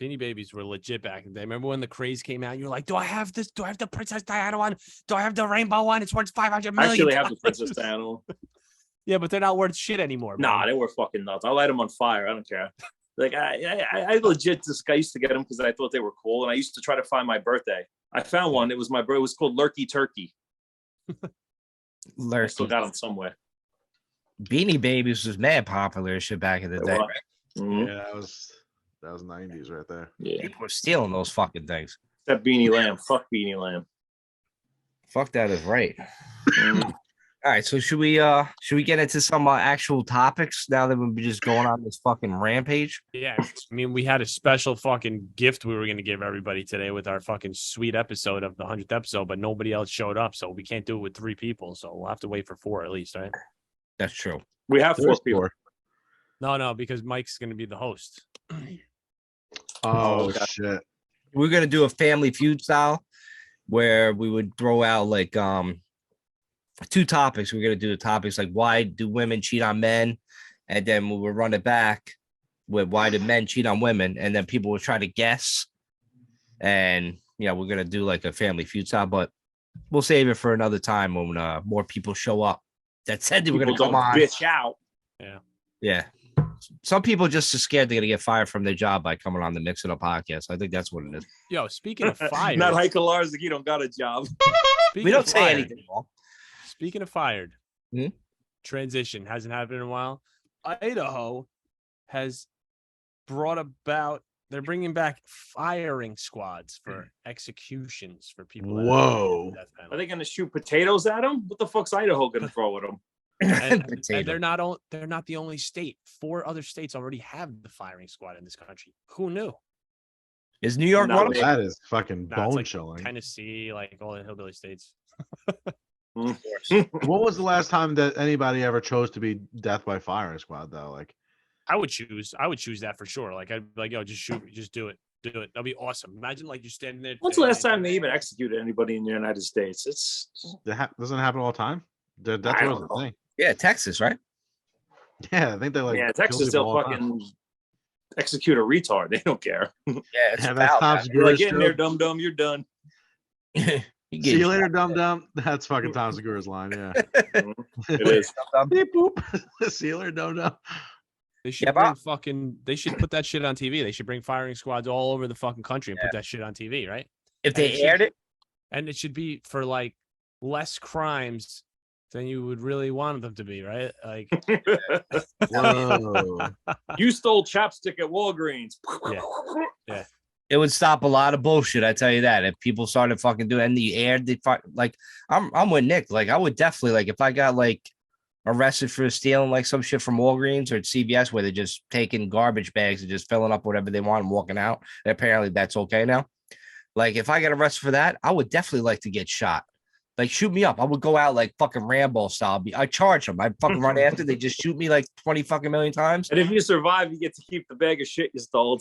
Beanie Babies were legit back in the day. Remember when the craze came out? You were like, "Do I have this? Do I have the Princess Diana one? Do I have the rainbow one? It's worth 500 I million." actually have the Princess Diana one. Yeah, but they're not worth shit anymore. Nah, man. they were fucking nuts. I light them on fire. I don't care. Like I legit just I used to get them because I thought they were cool, and I used to try to find my birthday. I found one. It was my birthday. It was called Lurky Turkey. I still got them somewhere. Beanie Babies was mad popular and shit back in the They day. were. Right? Mhm. Yeah, that was 90s right there. Yeah. People were stealing those fucking things. That Beanie Lamb. Fuck Beanie Lamb. Fuck, that is right. Mhm. All right, so should we get into some actual topics now that we've been just going on this fucking rampage? Yeah, I mean, we had a special fucking gift we were going to give everybody today with our fucking sweet episode of the 100th episode, but nobody else showed up, so we can't do it with 3 people. So we'll have to wait for 4 at least, right? That's true. We have 4 There's people. 4. No, because Mike's going to be the host. Oh, okay. shit. We're gonna do a Family Feud style where we would throw out like 2 topics. We're gonna do the topics like why do women cheat on men, and then we will run it back with why do men cheat on women, and then people will try to guess. And we're gonna do like a Family Feud style, but we'll save it for another time when more people show up. That said, they were gonna People come don't on. bitch out. Yeah. Some people just are scared they're gonna get fired from their job by coming on the Mix It Up podcast. I think that's what it is. Yo, speaking of fired, Not Heiko Larzik. He don't got a job. speaking We don't of say fired, anything wrong. Speaking of fired, Hmm? transition hasn't happened in a while. Idaho has brought about. They're bringing back firing squads for executions for people. that Whoa. have death Are penalty. they going to shoot potatoes at them? What the fuck's Idaho going to throw at them? And Potato. they're not the only state. 4 other states already have the firing squad in this country. Who knew? Is New York No, one of they- them? That is fucking Nah, it's bone like chilling. Tennessee, like all the hillbilly states. When was the last time that anybody ever chose to be death by firing squad though? Like, I would choose that for sure. Like I'd be like, yo, just shoot me, just do it. That'd be awesome. Imagine like you're standing there. When's the last time they even executed anybody in the United States? It's doesn't it happen all the time? The death I row is don't a know. thing. Yeah, Texas, right? Yeah, I think they like. yeah, kill Texas people they'll all the time. fucking execute a retard. They don't care. Yeah, it's Yeah, that's foul, Tom man. You're like, Segura's get in there, joke. dum dum. You're done. You See get you later, dum dum. That's fucking Tom Segura's line. Yeah. It is. Beep boop. See you later, dum dum. They should Yeah, bring Bob. fucking. They should put that shit on TV. They should bring firing squads all over the fucking country and put that shit on TV, right? If And they it should- aired it, And it should be for like less crimes than you would really want them to be, right? Like, Whoa. You stole chapstick at Walgreens. it would stop a lot of bullshit. I tell you that. If people started fucking doing and the aired, like I'm with Nick. Like I would definitely like if I got like arrested for stealing like some shit from Walgreens or CVS where they're just taking garbage bags and just filling up whatever they want and walking out. And apparently that's okay now. Like if I got arrested for that, I would definitely like to get shot. Like shoot me up. I would go out like fucking Rambo style. I charge them. I fucking run after. They just shoot me like 20 fucking million times. And if you survive, you get to keep the bag of shit you stole.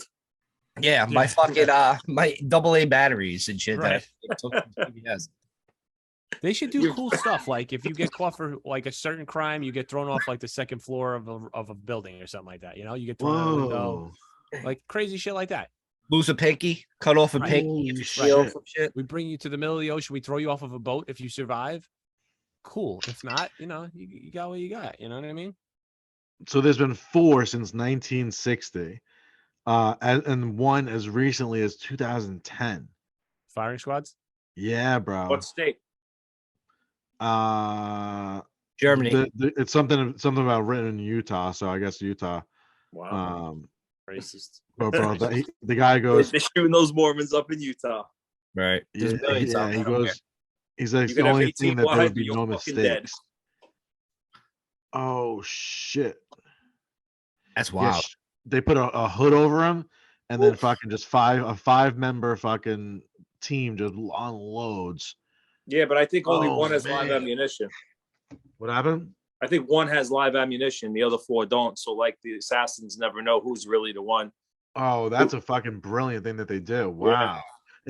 Yeah, my fucking my AA batteries and shit Right. that I took from CVS. they should do cool stuff. Like if you get caught for like a certain crime, you get thrown off like the second floor of a building or something like that. You know, you get thrown out a window, Whoa. like crazy shit like that. Lose a pinky, cut off a Right. pinky, if you Holy steal shit. some shit. We bring you to the middle of the ocean. We throw you off of a boat if you survive. Cool. If not, you know, you got what you got. You know what I mean? So there's been 4 since 1960, and one as recently as 2010. Firing squads. Yeah, bro. What state? Germany. It's something about written in Utah, so I guess Utah. Wow. Racist. But bro, the guy goes, They're shooting those Mormons up in Utah. Right. yeah, There's millions out he there. goes, he's like You the could have only 18 thing that there wives, would be you're no fucking dead. mistakes. Oh shit! That's Yeah, wild. they put a hood over him, and then fucking just a 5-member fucking team just unloads. Yeah, but I think only Oh, one has live man. ammunition. What happened? I think one has live ammunition. The other 4 don't. So like the assassins never know who's really the one. Oh, that's a fucking brilliant thing that they do. Wow. Yeah.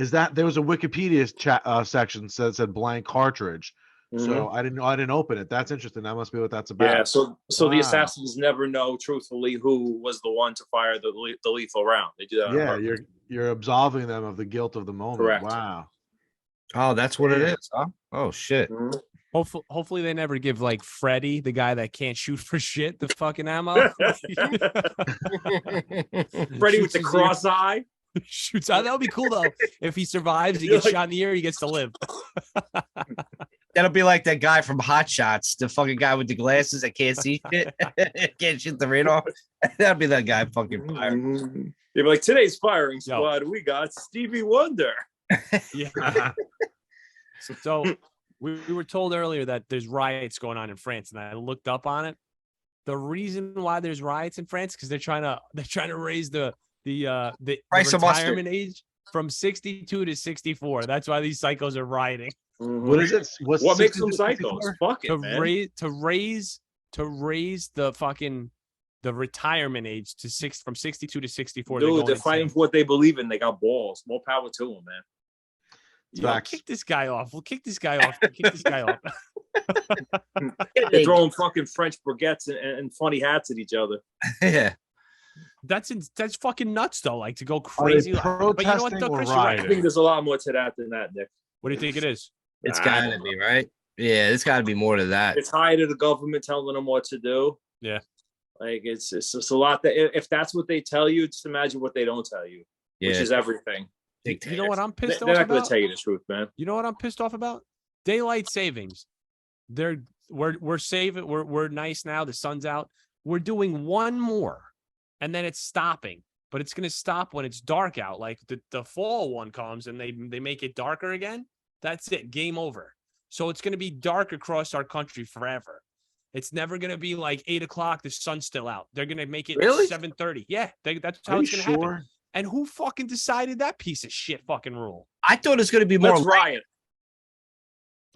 Is that there was a Wikipedia chat section said blank cartridge. So I didn't open it. That's interesting. That must be what that's about. Yeah, so the Wow. assassins never know truthfully who was the one to fire the lethal round. They do that. on Yeah, purpose. you're absolving them of the guilt of the moment. Correct. Wow. Oh, that's what it is, huh? Oh shit. Mhm. Hopefully they never give like Freddy, the guy that can't shoot for shit, the fucking ammo. Freddie with Shoots the his cross eye. Shoots out. That would be cool though. If he survives, he You're gets like- shot in the ear, he gets to live. That'll be like that guy from Hot Shots, the fucking guy with the glasses that can't see shit, can't shoot the radar. That'll be that guy fucking fired. Mhm. They'd be like, today's firing Yo. squad, we got Stevie Wonder. Yeah. So we were told earlier that there's riots going on in France, and I looked up on it. The reason why there's riots in France because they're trying to raise the Price of mustard. retirement age from 62 to 64. That's why these psychos are rioting What is it? What's What makes them 60 psychos? 64? Fuck it, to man. raise the fucking the retirement age to from 62 to 64. Dude, they're insane. fighting for what they believe in. They got balls. More power to them, man. Yo, Facts. kick this guy off. We'll kick this guy off. Kick this guy off. They're throwing fucking French baguettes and funny hats at each other. Yeah. That's fucking nuts though. Like to go Are they crazy. But you know what, protesting though, or Chris, you're right. I rioting? think there's a lot more to that than that, Nick. What do you think it is? It's I gotta don't be, right? Yeah, it's gotta be more to that. It's high to the government telling them what to do. Yeah. Like it's just a lot that if that's what they tell you, just imagine what they don't tell you, which Yeah. is everything. You know what I'm They're pissed not off going to about? tell you the truth, man. You know what I'm pissed off about? Daylight savings. We're saving. We're nice now. The sun's out. we're doing one more, and then it's stopping. But it's going to stop when it's dark out. Like the fall one comes and they make it darker again. That's it. Game over. So it's going to be dark across our country forever. It's never going to be like 8 o'clock. The sun's still out. They're going to make it Really? 7:30. Yeah, that's how Are it's you going to happen. sure? And who fucking decided that piece of shit fucking rule? I thought it was going to be more. Let's riot.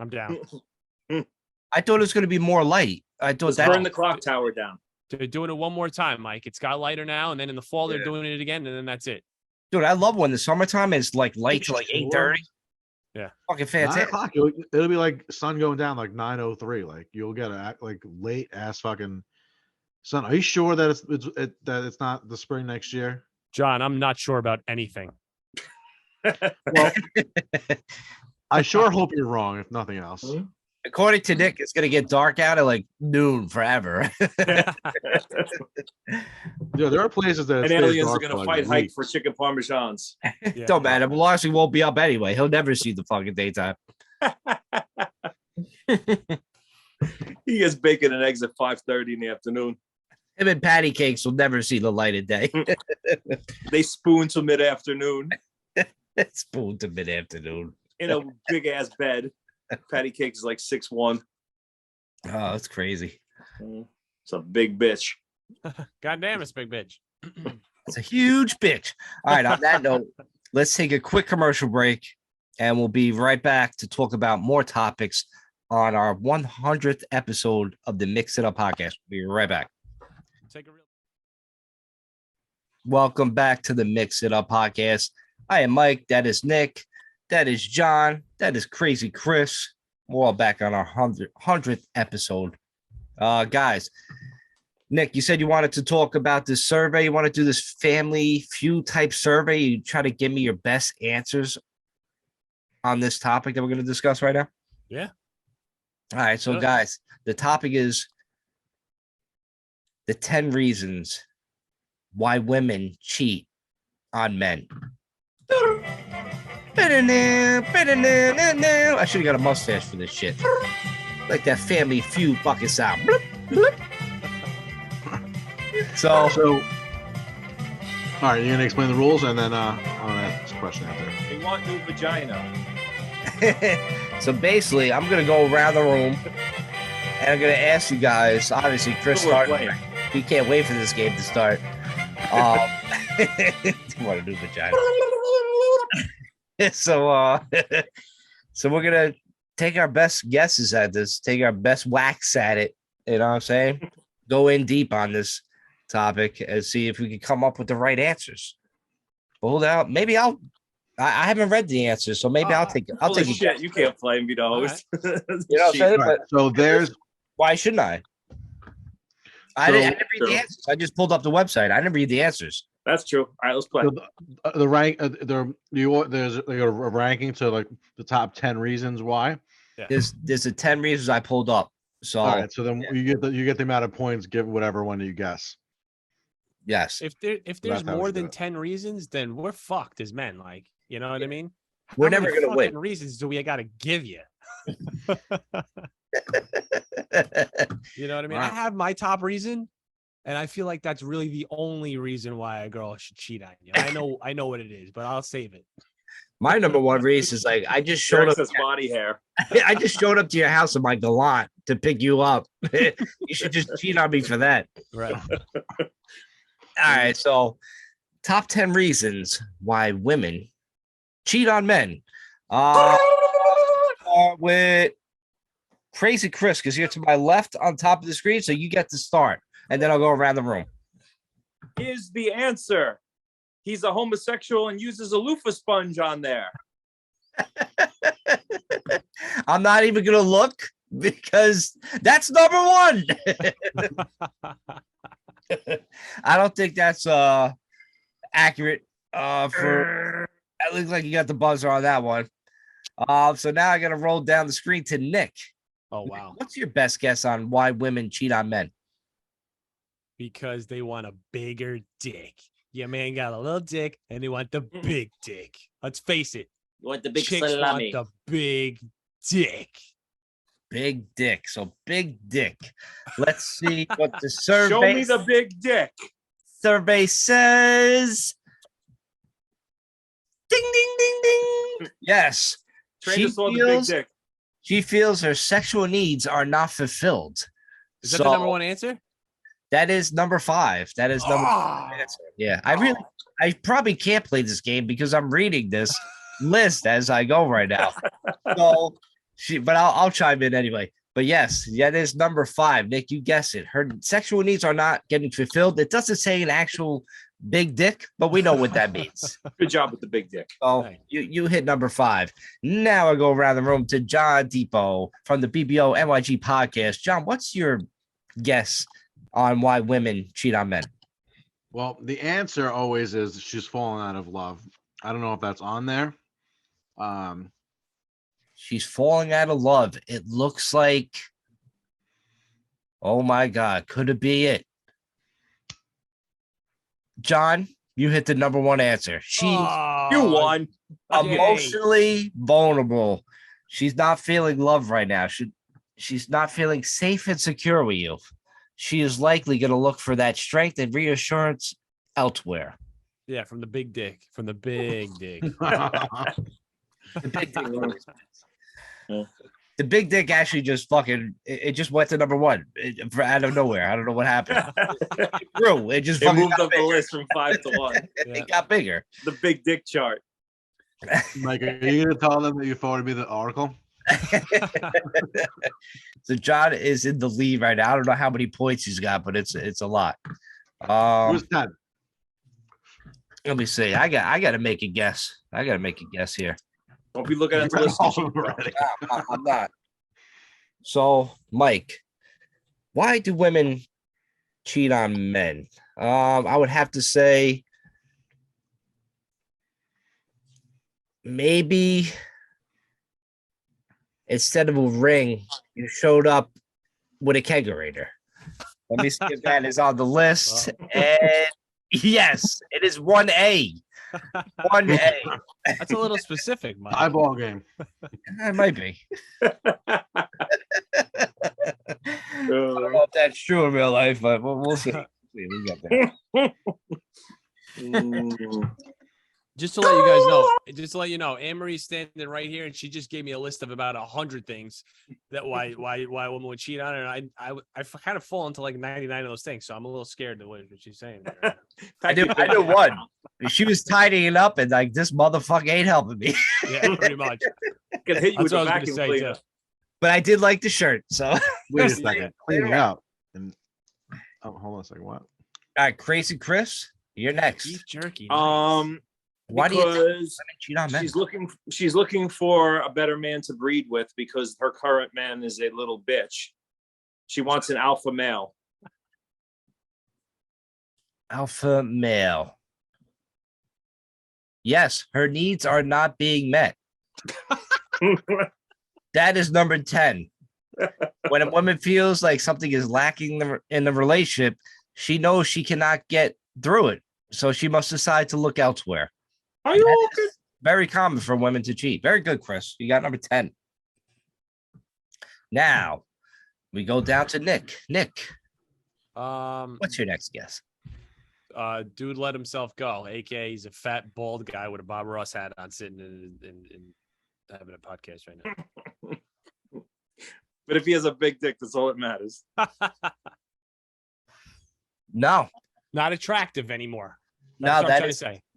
I'm down. I thought it was going to be more light. I thought Let's that. burn the clock tower down. They're doing it one more time, Mike. It's got lighter now, and then in the fall they're Yeah. doing it again, and then that's it. Dude, I love when the summertime is like light to like 8:30. Yeah. Fucking 9 fantastic. o'clock. It'll be like sun going down like 9:03. Like you'll get a like late ass fucking sun. Are you sure that it's not the spring next year? John, I'm not sure about anything. Well, I sure hope you're wrong. If nothing else. According to Nick, it's gonna get dark out at like noon forever. Yeah, there are places that And it stays aliens are dark going for, to like, fight a hike week. for chicken parmesans. Yeah. Don't matter. Velocity won't be up anyway. He'll never see the fucking daytime. He gets bacon and eggs at 5:30 in the afternoon. Him and patty cakes will never see the light of day. They spoon to mid-afternoon Spoon to mid afternoon. in a big ass bed. Patty cake is like 6'1". Oh, that's crazy. It's a big bitch. God damn, it's big bitch. It's a huge bitch. All right. On that note, let's take a quick commercial break, and we'll be right back to talk about more topics on our 100th episode of the Mix It Up podcast. We'll be right back. Take a real. Welcome back to the Mix It Up podcast. I am Mike. That is Nick. That is John. That is Crazy Chris. We're all back on our 100th episode. Guys, Nick, you said you wanted to talk about this survey. You want to do this family feud type survey. You try to give me your best answers on this topic that we're going to discuss right now. Yeah. All right. So, Good. guys, the topic is the 10 reasons why women cheat on men. I should have got a mustache for this shit. Like that family feud fucking sound. So, All right, you're gonna explain the rules, and then I'm gonna ask this question after. They want new vagina. so basically, I'm gonna go around the room, and I'm gonna ask you guys. Obviously, Chris We're started. playing. He can't wait for this game to start. You want to do vagina? so, so we're gonna take our best guesses at this. Take our best whacks at it. You know what I'm saying? Go in deep on this topic and see if we can come up with the right answers. Hold out. Maybe I haven't read the answers, so maybe I'll take Holy a shit, guess. you can't play and be the host. You know what I'm saying? All right, But so there's why shouldn't I? I didn't read True. the answers. I just pulled up the website. I didn't read the answers. That's true. All right, let's play. so the rank. There's like a ranking to like the top 10 reasons why. There's the 10 reasons I pulled up. So All right, so then yeah. you get the amount of points given whatever one you guess. yes, If there's that's how we more should do than it. 10 reasons, then we're fucked as men. Like, you know what I mean? We're How never many gonna win. fucking reasons do we got to give you? You know what I mean? I Right. have my top reason, and I feel like that's really the only reason why a girl should cheat on you. I know what it is, but I'll save it. my number one reason is like I just showed up. Excess body hair. I just showed up to your house in my gallant to pick you up. You should just cheat on me for that. Right. All right, so top 10 reasons why women cheat on men. With Crazy Chris, because you're to my left on top of the screen, so you get to start, and then I'll go around the room. Is the answer. He's a homosexual and uses a loofah sponge on there. I'm not even gonna look because that's number one. I don't think that's accurate. For it looks like you got the buzzer on that one. So now I gotta roll down the screen to Nick. Oh wow. What's your best guess on why women cheat on men? Because they want a bigger dick. Your man got a little dick and they want the big dick. Let's face it. You want the Chicks want the big dick. big dick. So big dick. Let's see what the survey. Show me the big dick. Survey says. Ding ding ding ding. Yes. Trainer saw the big dick. She feels her sexual needs are not fulfilled. Is that the number one answer? That is number 5. That is number 5 answer. Yeah. I probably can't play this game because I'm reading this list as I go right now. So but I'll chime in anyway. But yes, that is number 5. Nick, you guessed it. Her sexual needs are not getting fulfilled. It doesn't say an actual big dick, but we know what that means. Good job with the big dick. So you hit number 5. Now I go around the room to John Depot from the BBO NYG podcast. John, what's your guess on why women cheat on men? Well, the answer always is she's fallen out of love. I don't know if that's on there. She's falling out of love. It looks like, oh my God, could it be it? John, you hit the number 1 answer. You won. Emotionally vulnerable. She's not feeling love right now. She's not feeling safe and secure with you. She is likely going to look for that strength and reassurance elsewhere. Yeah, from the big dick. From the big dick. The big dick. The big dick actually just fucking it just went to number 1 out of nowhere. I don't know what happened. It grew. It just moved up the list from 5 to 1. It got bigger. The big dick chart. Mike, are you gonna tell them that you forwarded me the article? So John is in the lead right now. I don't know how many points he's got, but it's a lot. Who's 10? Let me see. I got to make a guess. Here. Don't be looking at the list. I'm not. So, Mike, why do women cheat on men? I would have to say maybe instead of a ring, you showed up with a kegerator. Let me see if that is on the list. And yes, it is 1A. 1A. That's a little specific, Mike. Eyeball game. It might be. I don't know if that's true in real life, but we'll see. We got that. Just to let you guys know, Anne-Marie's standing right here, and she just gave me a list of about 100 things that why a woman would cheat on her. And I kind of fall into like 99 of those things, so I'm a little scared of what she's saying. I did one. She was tidying up, and like this motherfucker ain't helping me. Yeah, pretty much. Gonna hit you with That's a what I was vacuum gonna say, cleaner. too. But I did like the shirt, so Wait a second. Cleaning out. And hold on a second. What? All right, Crazy Chris, you're next. Beef jerky. Why do you think women cheat on men? She's looking for a better man to breed with because her current man is a little bitch. She wants an alpha male. Alpha male. Yes, her needs are not being met. That is number 10. When a woman feels like something is lacking in the relationship, she knows she cannot get through it. So she must decide to look elsewhere. Are you okay? Very common for women to cheat. Very good, Chris. You got number 10. Now we go down to Nick. Nick, what's your next guess? Dude let himself go, aka he's a fat bald guy with a Bob Ross hat on, sitting in having a podcast right now. But if he has a big dick, that's all that matters. No, not attractive anymore. No,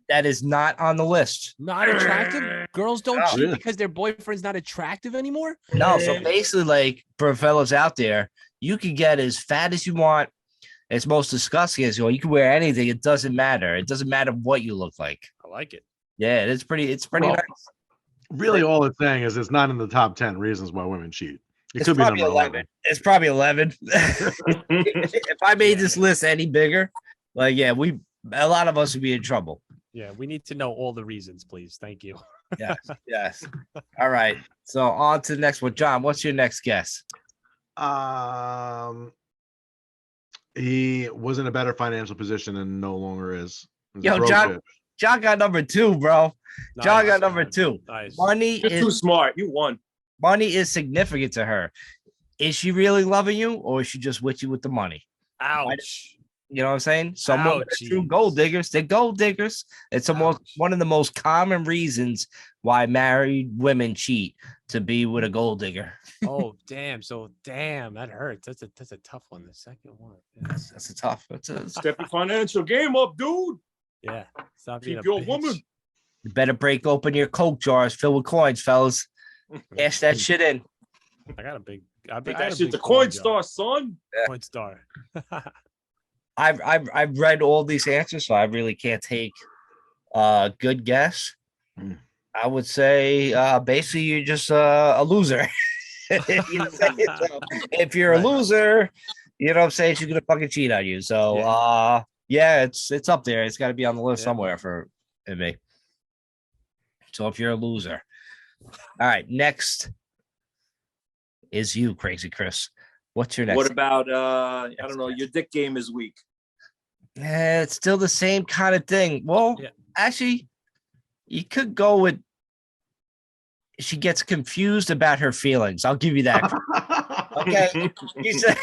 that is not on the list. Not attractive. Girls don't cheat because their boyfriend's not attractive anymore. No, so basically, like for fellas out there, you can get as fat as you want, as most disgusting as you want. You can wear anything; it doesn't matter. It doesn't matter what you look like. I like it. Yeah, it's pretty nice. Really, all it's saying is it's not in the top 10 reasons why women cheat. It It's could be probably number 11. 11. It's probably 11. If I made this list any bigger, like a lot of us would be in trouble. Yeah, we need to know all the reasons, please. Thank you. Yes. All right. So on to the next one. John, what's your next guess? He was in a better financial position and no longer is. Yo, John got number 2, bro. John got number 2. Nice. Money You're too smart. You won. Money is significant to her. is she really loving you, or is she just with you with the money? Ouch. You know what I'm saying? Some women are true gold diggers. They're gold diggers. It's one of the most common reasons why married women cheat, to be with a gold digger. Oh, damn. So, damn, that hurts. That's a tough one. The second one. That's a tough. Step your financial game up, dude. Yeah. Stop being Keep a your bitch. woman. You better break open your Coke jars filled with coins, fellas. Cash that shit in. I got a big. Take that shit to Coinstar, son. Coinstar. I've read all these answers, so I really can't take a good guess. I would say basically you're just a loser. If you're a loser, you know what I'm saying, she's gonna fucking cheat on you. So yeah, it's up there. It's got to be on the list somewhere for me. So if you're a loser, all right. Next is you, Crazy Chris. What's your next? What about I don't know, your dick game is weak. It's still the same kind of thing. Well, actually, you could go with she gets confused about her feelings. I'll give you that. Okay. You said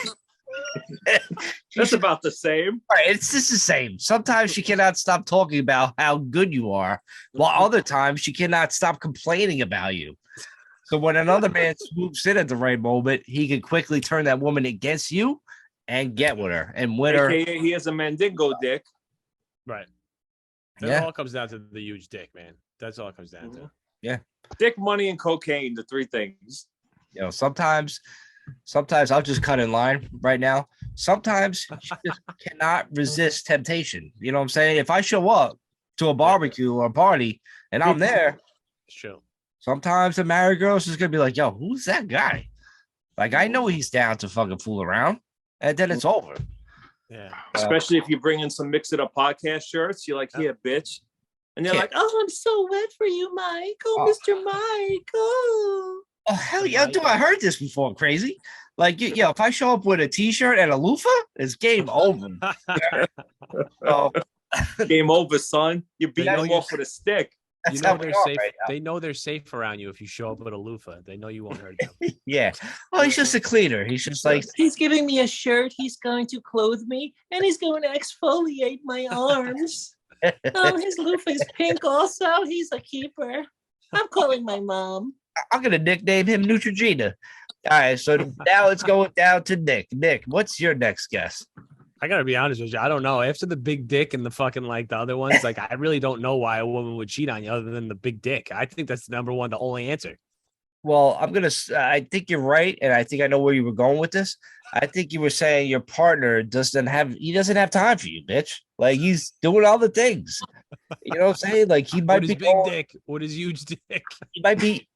that's about the same. All right, it's just the same. Sometimes she cannot stop talking about how good you are, while other times she cannot stop complaining about you. So when another man swoops in at the right moment, he can quickly turn that woman against you and get with her and win her. AKA he has a mandingo dick. Right. That all comes down to the huge dick, man. That's all it comes down to. Yeah. Dick, money, and cocaine, the three things. You know, sometimes I'll just cut in line right now. Sometimes she just cannot resist temptation. You know what I'm saying? If I show up to a barbecue or a party and I'm there, sure. Sometimes the married girl is just gonna be like, yo, who's that guy? Like, I know he's down to fucking fool around, and then it's over. Yeah. Especially if you bring in some Mix It Up podcast shirts, you're like, yeah, bitch. And they're like, oh, I'm so wet for you, Mike. Oh, Mr. Mike. Oh, hell yeah, dude, I heard this before, Crazy. Like, yeah, if I show up with a t-shirt and a loofah, it's game over. So, game over, son. You beat them off with a stick. You know they're safe. Right, they know they're safe around you if you show up with a loofah. They know you won't hurt them. Yeah. Well, he's just a cleaner. He's just like, he's giving me a shirt. He's going to clothe me, and he's going to exfoliate my arms. Oh, his loofah is pink also. He's a keeper. I'm calling my mom. I'm gonna nickname him Neutrogena. All right, so now let's go down to Nick. Nick, what's your next guess? I gotta be honest with you. I don't know. After the big dick and the fucking like the other ones, like I really don't know why a woman would cheat on you other than the big dick. I think that's the number one, the only answer. Well, I think you're right, and I think I know where you were going with this. I think you were saying your partner doesn't have time for you, bitch. Like he's doing all the things. You know what I'm saying? Like he might be big dick. What is huge dick? He might be.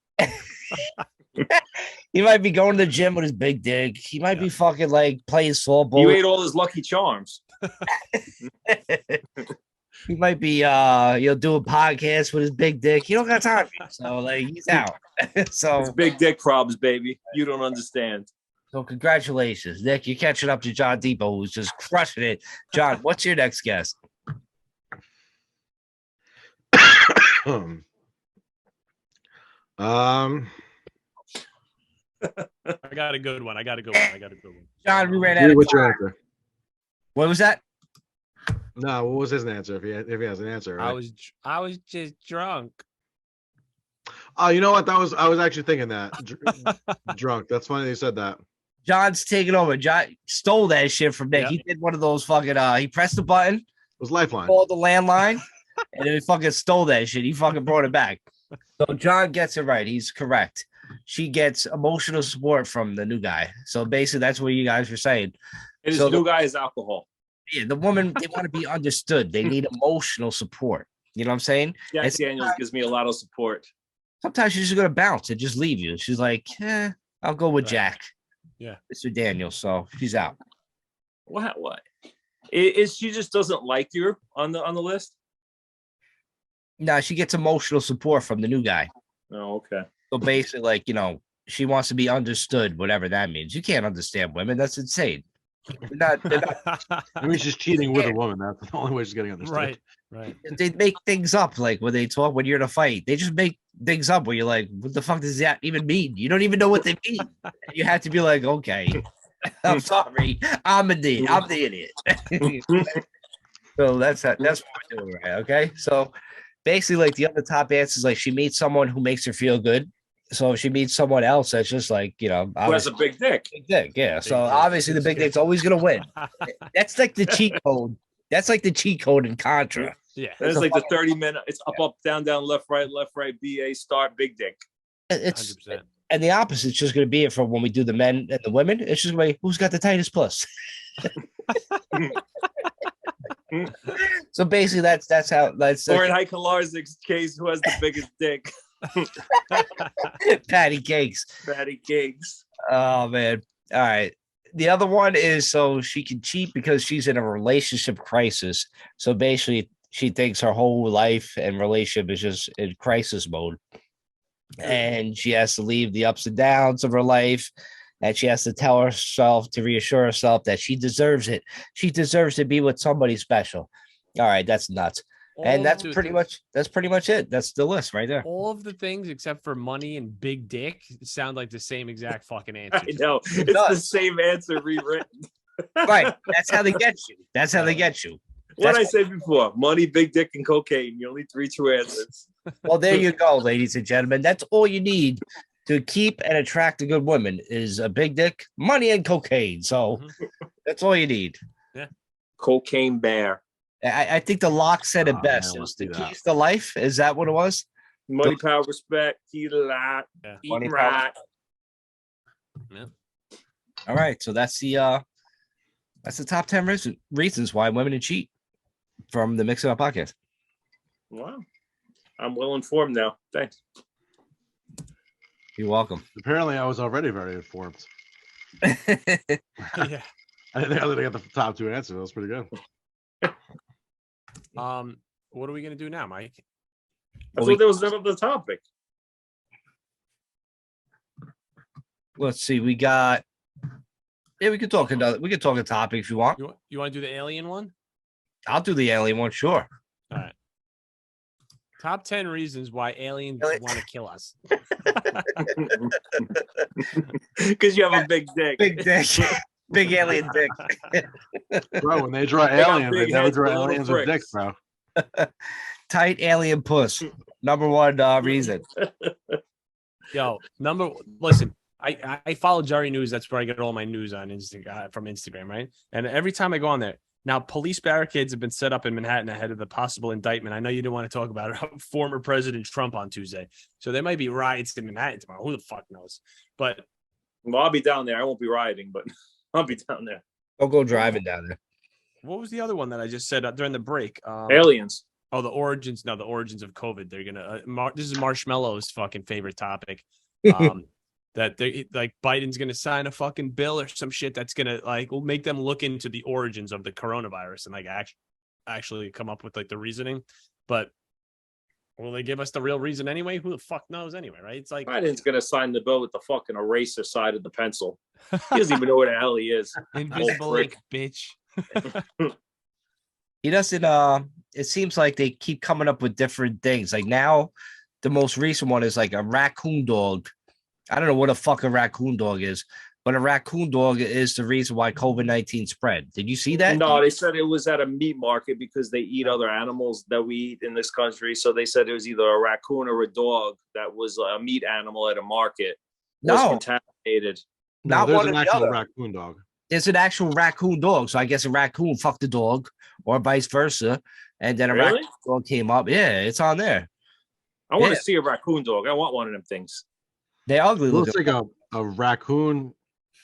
He might be going to the gym with his big dick. He might be fucking like playing softball. You ate all his Lucky Charms. He might be doing podcasts with his big dick. He don't got time for you. So like he's out. So it's big dick problems, baby. You don't understand. So congratulations, Nick. You're catching up to John Depot, who's just crushing it. John, what's your next guess? I got a good one. John, we ran out of What's time. your answer? What was that? No, what was his answer? If he has an answer, right? I was just drunk. Oh, you know what? I was actually thinking that drunk. That's funny you said that. John's taking over. John stole that shit from Nick. Yep. He did one of those fucking. He pressed the button, It was Lifeline. called the landline, and then he fucking stole that shit. He fucking brought it back. So John gets it right. He's correct. She gets emotional support from the new guy. So basically, that's what you guys were saying. And his So new guy is alcohol. Yeah, the woman, they want to be understood. They need emotional support. You know what I'm saying? Jack And Daniels gives me a lot of support. sometimes she's just gonna bounce and just leave you. She's like, I'll go with Right. Jack. Yeah. Mr. Daniels. So she's out. What? Is she just doesn't like you on the list? No, she gets emotional support from the new guy. Oh, okay. So basically, like, she wants to be understood, whatever that means. You can't understand women. That's insane. They're not, Maybe she's cheating with a woman. That's the only way she's getting understood. Right. they make things up like when they talk when you're in a fight. They just make things up where you're like, what the fuck does that even mean? You don't even know what they mean. You have to be like, okay, I'm sorry, I'm the idiot. So that's what we're doing, right? Okay, so basically, like the other top answers, like she meets someone who makes her feel good. So if she meets someone else that's just like, Who has a big dick? big dick, yeah. So dick. obviously the big dick's always gonna win. That's like the cheat code. That's like the cheat code in Contra. Yeah. It's like the 30-minute. It's up, down, left, right, BA, start, big dick. It's 100%. and the opposite's just gonna be it for when we do the men and the women. It's just gonna be who's got the tightest puss. So basically that's how Or in Heike Larzig's case, who has the biggest dick? patty cakes. Patty cakes. Oh man. All right. The other one is so she can cheat because she's in a relationship crisis. So basically, she thinks her whole life and relationship is just in crisis mode. And she has to leave the ups and downs of her life. And she has to tell herself to reassure herself that she deserves it. She deserves to be with somebody special. All right, that's nuts. And that's pretty much it. That's the list right there. All of the things except for money and big dick sound like the same exact fucking answer. I know. It's the same answer rewritten. Right. That's how they get you. That's how they get you. What I said before: money, big dick, and cocaine. The only 3 true answers. Well, there you go, ladies and gentlemen. That's all you need to keep and attract a good woman is a big dick, money, and cocaine. So that's all you need. Yeah. Cocaine bear. I think the lock said it best. It was the keys to life. Is that what it was? Money, power, respect, key to lot, eating right. Yeah. All right. So that's the top 10 reasons why women cheat from the Mix It Up podcast. Wow. I'm well informed now. Thanks. You're welcome. Apparently, I was already very informed. Yeah. I didn't think I was gonna get the top 2 answers. That was pretty good. What are we gonna do now, Mike? I thought there was another topic. Let's see. We got. Yeah, we could talk a topic if you want. You want to do the alien one? I'll do the alien one. Sure. All right. Top 10 reasons why aliens want to kill us. Because you have a big dick. Big dick. Big alien dick. Bro, when they draw aliens, they never draw aliens with dicks, bro. Tight alien puss. Number one reason. Yo, listen, I follow Jerry News. That's where I get all my news on from Instagram, right? And every time I go on there, now police barricades have been set up in Manhattan ahead of the possible indictment. I know you didn't want to talk about it, former President Trump on Tuesday. So there might be riots in Manhattan tomorrow. Who the fuck knows? But well, I'll be down there. I won't be rioting, but I'll be down there. Don't go driving down there. What was the other one that I just said during the break? Aliens. Oh, the origins of COVID. They're gonna. This is Marshmallow's fucking favorite topic. That they like Biden's gonna sign a fucking bill or some shit that's gonna will make them look into the origins of the coronavirus and actually come up with the reasoning. But will they give us the real reason anyway? Who the fuck knows anyway, right? It's like Biden's gonna sign the bill with the fucking eraser side of the pencil. He doesn't even know where the hell he is. Invisible ink, bitch. He doesn't. It seems like they keep coming up with different things. Like now, the most recent one is like a raccoon dog. I don't know what a fuck a raccoon dog is, but a raccoon dog is the reason why COVID-19 spread. Did you see that? No, they said it was at a meat market because they eat other animals that we eat in this country. So they said it was either a raccoon or a dog that was a meat animal at a market. No, contaminated. No, Not there's one an or the actual other. raccoon dog. It's an actual raccoon dog. So I guess a raccoon fucked the dog or vice versa. And then a raccoon dog came up. Yeah, it's on there. I want to see a raccoon dog. I want one of them things. They're ugly. It looks like a raccoon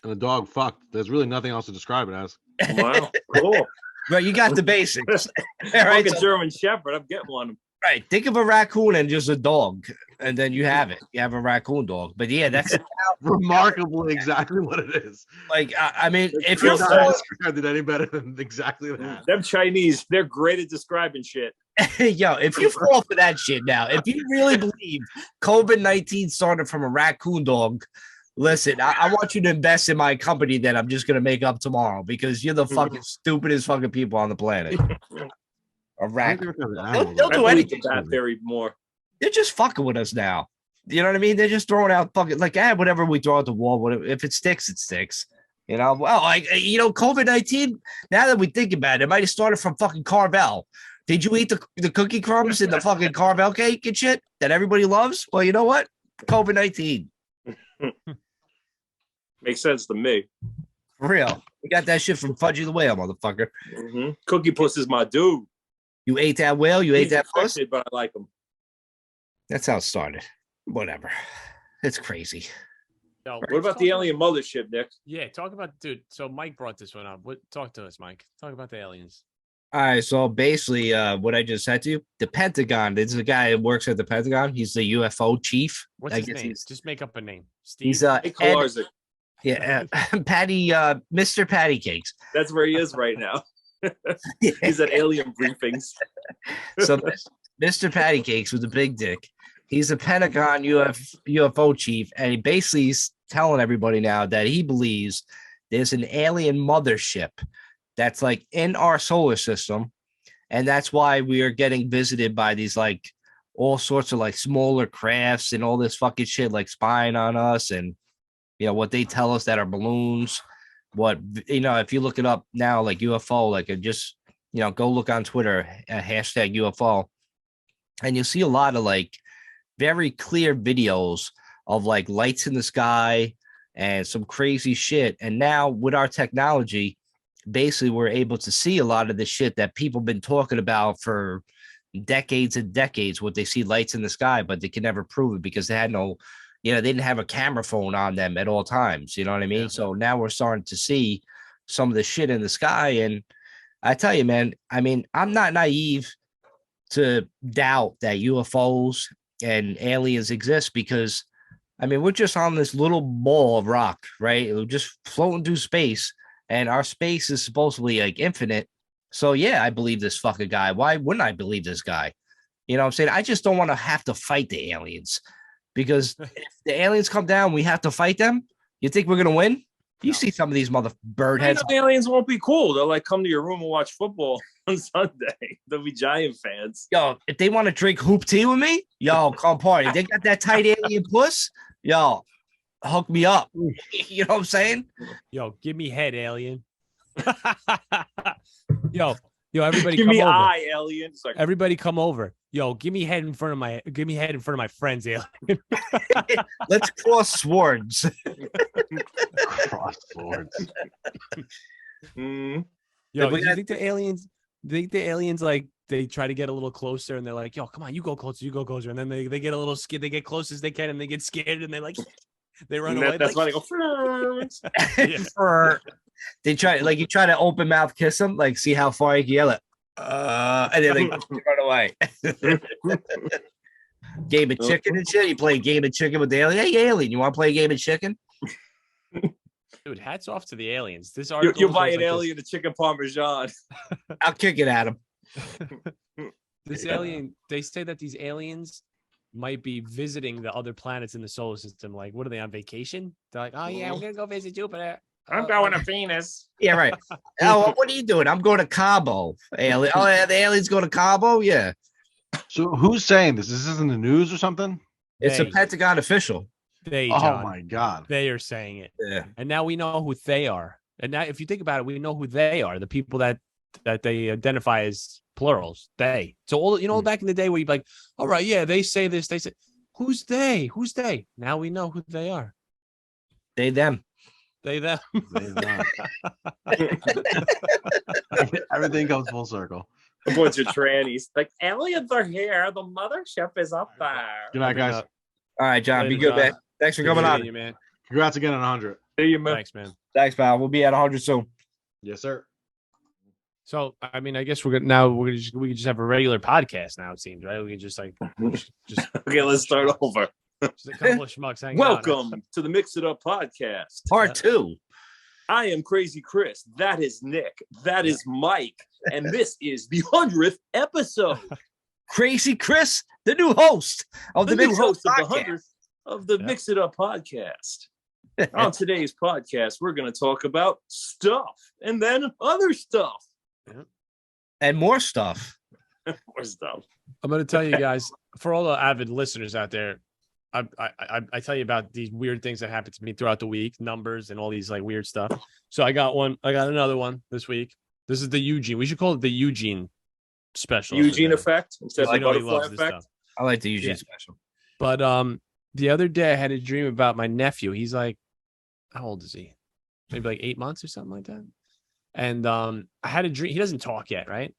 and a dog fucked. There's really nothing else to describe it as. Wow, cool. But you got the basics. Like a German Shepherd. I'm getting one. Right. Think of a raccoon and just a dog, and then you have it. You have a raccoon dog. But yeah, that's remarkably exactly what it is. Like, I mean, if you're you're not described it any better than exactly that. Them Chinese, they're great at describing shit. Yo, if you fall for that shit now, if you really believe COVID-19 started from a raccoon dog, listen, I want you to invest in my company that I'm just gonna make up tomorrow because you're the fucking stupidest fucking people on the planet. A raccoon. They'll do anything. That theory more. they're just fucking with us now. You know what I mean? They're just throwing out fucking like, whatever we throw at the wall, whatever. If it sticks, it sticks. You know, well, COVID-19. Now that we think about it, might have started from fucking Carvel. Did you eat the cookie crumbs in the fucking Carvel cake and shit that everybody loves? Well, you know what? COVID-19. Makes sense to me. For real. We got that shit from Fudgy the Whale, motherfucker. Mm-hmm. Cookie Puss is my dude. You ate that whale? You ate that puss? But I like him. That's how it started. Whatever. It's crazy. Yo, What about the alien mothership, Nick? Yeah, talk about, dude. So Mike brought this one up. Talk to us, Mike. Talk about the aliens. All right, so basically, what I just said to you, the Pentagon. There's a guy who works at the Pentagon. He's the UFO chief. What's his name? Just make up a name. Steve. He's Hey, Kolarczyk. Patty, Mr. Patty Cakes. That's where he is right now. He's at alien briefings. So Mr. Patty Cakes with the big dick. He's a Pentagon UFO chief, and he basically is telling everybody now that he believes there's an alien mothership that's like in our solar system, and that's why we are getting visited by these like all sorts of like smaller crafts and all this fucking shit like spying on us, and you know what they tell us that are balloons. What, you know, if you look it up now, like UFO, like just, you know, go look on Twitter at hashtag UFO, and you'll see a lot of like very clear videos of like lights in the sky and some crazy shit. And now with our technology, basically we're able to see a lot of the shit that people been talking about for decades and decades, what they see lights in the sky, but they can never prove it because they had no, you know, they didn't have a camera phone on them at all times. You know what I mean? Yeah. So now we're starting to see some of the shit in the sky. And I tell you, man, I mean, I'm not naive to doubt that UFOs and aliens exist because, I mean, we're just on this little ball of rock, right? We're just floating through space, and our space is supposedly like infinite. So yeah, I believe this fucking guy. Why wouldn't I believe this guy? You know what I'm saying? I just don't want to have to fight the aliens, because if the aliens come down, we have to fight them. You think we're gonna win? You see some of these mother bird heads. The aliens won't be cool. They'll like come to your room and watch football on Sunday. They'll be Giant fans. Yo, if they want to drink hoop tea with me, yo, come party. They got that tight alien puss. Yo, hook me up. You know what I'm saying? Yo, give me head, alien. yo, everybody give come me over. eye, alien. Like, everybody come over. Yo, give me head in front of my friends, alien. Let's cross swords. Cross swords. Yo, do you think the aliens like they try to get a little closer and they're like, yo, come on, you go closer, and then they get a little scared, they get close as they can and they get scared and they like they run away. That's why they go they try, like, you try to open mouth kiss them, like see how far you can yell it. And then they run away. Game of chicken and shit. You play a game of chicken with the alien. Hey, alien, you want to play a game of chicken? Dude, hats off to the aliens. This article you buy an alien a chicken parmesan. I'll kick it at him. This alien, they say that these aliens might be visiting the other planets in the solar system. Like, what are they, on vacation? They're like, oh yeah, we're gonna go visit Jupiter. I'm going to Venus. Yeah, right. Oh, what are you doing? I'm going to Cabo. Alien. Oh, yeah, the aliens go to Cabo? Yeah. So who's saying this? Is this in the news or something? It's a Pentagon official. Oh my God. They are saying it. Yeah. And now we know who they are. And now if you think about it, we know who they are. The people that they identify as plurals. They. So all, you know, back in the day where you'd be like, all right, yeah, they say this, they say, who's they? Who's they? Now we know who they are. They, them. They, them. Everything comes full circle. A bunch of trannies. Like, aliens are here. The mothership is up there. Good night, guys. All right, John. Be good, man. Thanks for coming on. You, man. Congrats again on 100. See you, man. Thanks, man. Thanks, pal. We'll be at 100 soon. Yes, sir. So, I mean, I guess we can just have a regular podcast now. It seems, right? We can just like just Okay, let's start over. Just a couple of schmucks hanging Welcome to the Mix It Up podcast. Part 2. I am Crazy Chris. That is Nick. That is Mike. And this is the 100th episode. Crazy Chris, the new host of the new host of the 100th of the Mix It Up podcast. On today's podcast, we're going to talk about stuff and then other stuff. And more stuff. More stuff. I'm going to tell you guys, for all the avid listeners out there, I tell you about these weird things that happen to me throughout the week, numbers and all these like weird stuff. So I got another one this week. This is the Eugene. We should call it the Eugene special. Eugene effect instead of the Nobody butterfly loves this effect. stuff. I like the Eugene special. But the other day I had a dream about my nephew. He's like, how old is he? Maybe like 8 months or something like that. And I had a dream. He doesn't talk yet, right?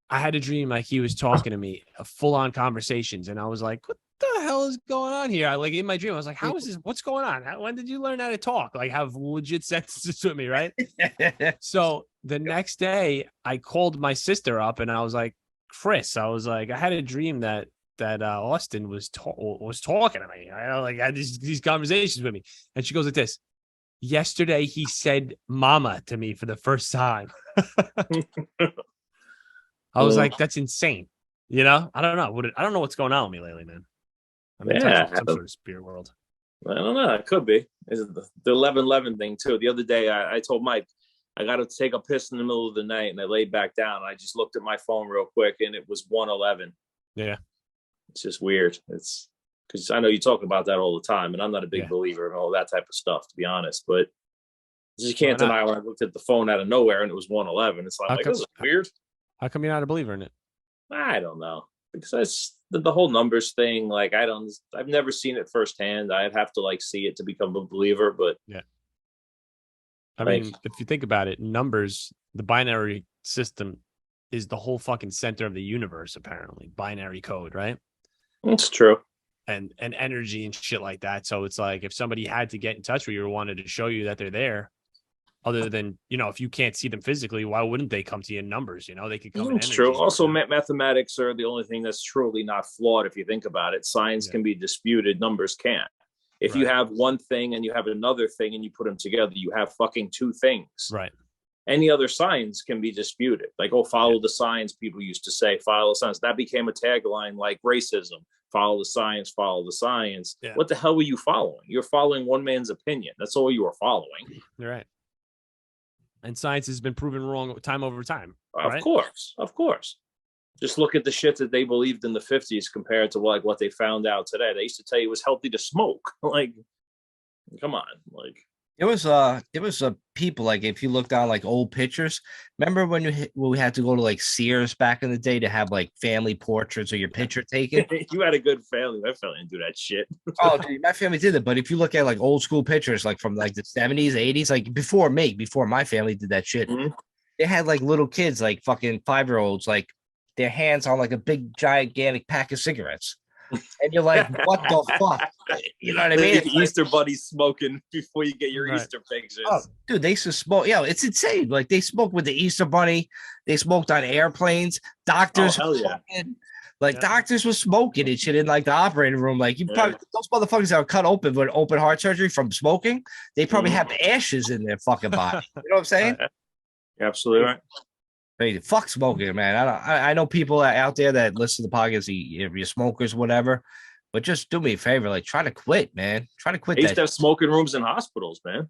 I had a dream like he was talking to me, full-on conversations, and I was like, what the hell is going on here? Like in my dream, I was like, how is this? What's going on? When did you learn how to talk? Like have legit sentences with me, right? So the next day I called my sister up and I was like, Chris, I was like, I had a dream that Austin was talking to me. I had these conversations with me. And she goes like this. Yesterday he said mama to me for the first time. I was like, that's insane. You know, I don't know. I don't know what's going on with me lately, man. I'm in touch with some sort of spirit world. I don't know. It could be. Is it the 11-11 thing too? The other day, I told Mike I got to take a piss in the middle of the night, and I laid back down. And I just looked at my phone real quick, and it was 1:11. Yeah, it's just weird. It's because I know you talk about that all the time, and I'm not a big believer in all that type of stuff, to be honest. But you can't deny when I looked at the phone out of nowhere and it was 1:11. It's like, this is weird. How come you're not a believer in it? I don't know, because that's the whole numbers thing. Like I've never seen it firsthand. I'd have to like see it to become a believer. But yeah, I mean, if you think about it, numbers, the binary system is the whole fucking center of the universe. Apparently, binary code, right? That's true. And energy and shit like that. So it's like if somebody had to get in touch with you or wanted to show you that they're there, other than, you know, if you can't see them physically, why wouldn't they come to you in numbers? You know, they could come. It's true. Also, mathematics are the only thing that's truly not flawed. If you think about it, science can be disputed. Numbers can't. If you have one thing and you have another thing and you put them together, you have fucking two things. Right. Any other science can be disputed. Like, follow the science. People used to say, follow the science. That became a tagline like racism. Follow the science, follow the science. Yeah. What the hell were you following? You're following one man's opinion. That's all you were following. You're right. And science has been proven wrong time over time. Of course. Just look at the shit that they believed in the 50s compared to like what they found out today. They used to tell you it was healthy to smoke. Like, come on. Like, It was people, like if you look down like old pictures, remember when we had to go to like Sears back in the day to have like family portraits or your picture taken? You had a good family. My family didn't do that shit. Oh, dude, my family did it. But if you look at like old school pictures, like from like the 70s, 80s, like before my family did that shit, they had like little kids, like fucking 5-year-olds, like their hands on like a big gigantic pack of cigarettes. And you're like, what the fuck? You know what I mean? It's Easter bunny smoking before you get your Easter pictures. Oh, dude, they used to smoke. Yeah, it's insane. Like they smoked with the Easter bunny. They smoked on airplanes. Doctors, doctors were smoking and shit in like the operating room. Like probably those motherfuckers that were cut open with open heart surgery from smoking, they probably have ashes in their fucking body. You know what I'm saying? You're absolutely right. Hey, fuck smoking, man. I know people out there that listen to the podcast, you're smokers, whatever. But just do me a favor, like try to quit, man. Try to quit. They used to have smoking rooms in hospitals, man.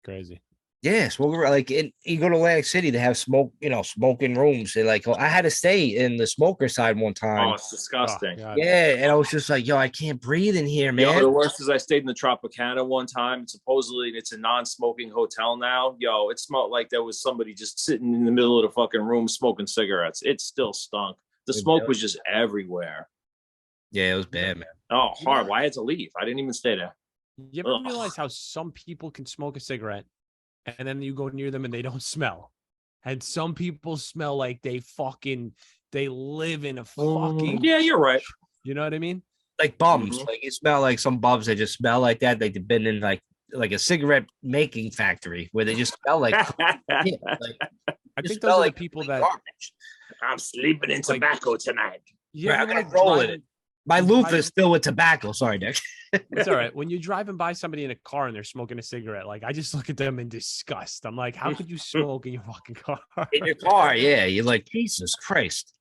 Crazy. Yeah, smoking like you go to Atlantic City, they have smoking rooms. They like, I had to stay in the smoker side one time. Oh, it's disgusting. Oh, yeah, and I was just like, I can't breathe in here, man. The worst is I stayed in the Tropicana one time. Supposedly it's a non-smoking hotel now. It smelled like there was somebody just sitting in the middle of the fucking room smoking cigarettes. It still stunk. The smoke was just everywhere. Yeah, it was bad, man. Oh, horrible. I had to leave. I didn't even stay there. You ever realize how some people can smoke a cigarette and then you go near them and they don't smell? And some people smell like they live in a fucking... Yeah, you're right. You know what I mean? Like bums. Like you smell like some bums that just smell like that. Like they've been in like a cigarette making factory where they just smell like... I think those are like people that... Garbage. I'm sleeping in tobacco tonight. Yeah, I'm going to roll in it. My loofah is still with tobacco. Sorry, Nick. It's all right. When you're driving by somebody in a car and they're smoking a cigarette, like I just look at them in disgust. I'm like, how could you smoke in your fucking car? In your car, yeah. You're like, Jesus Christ.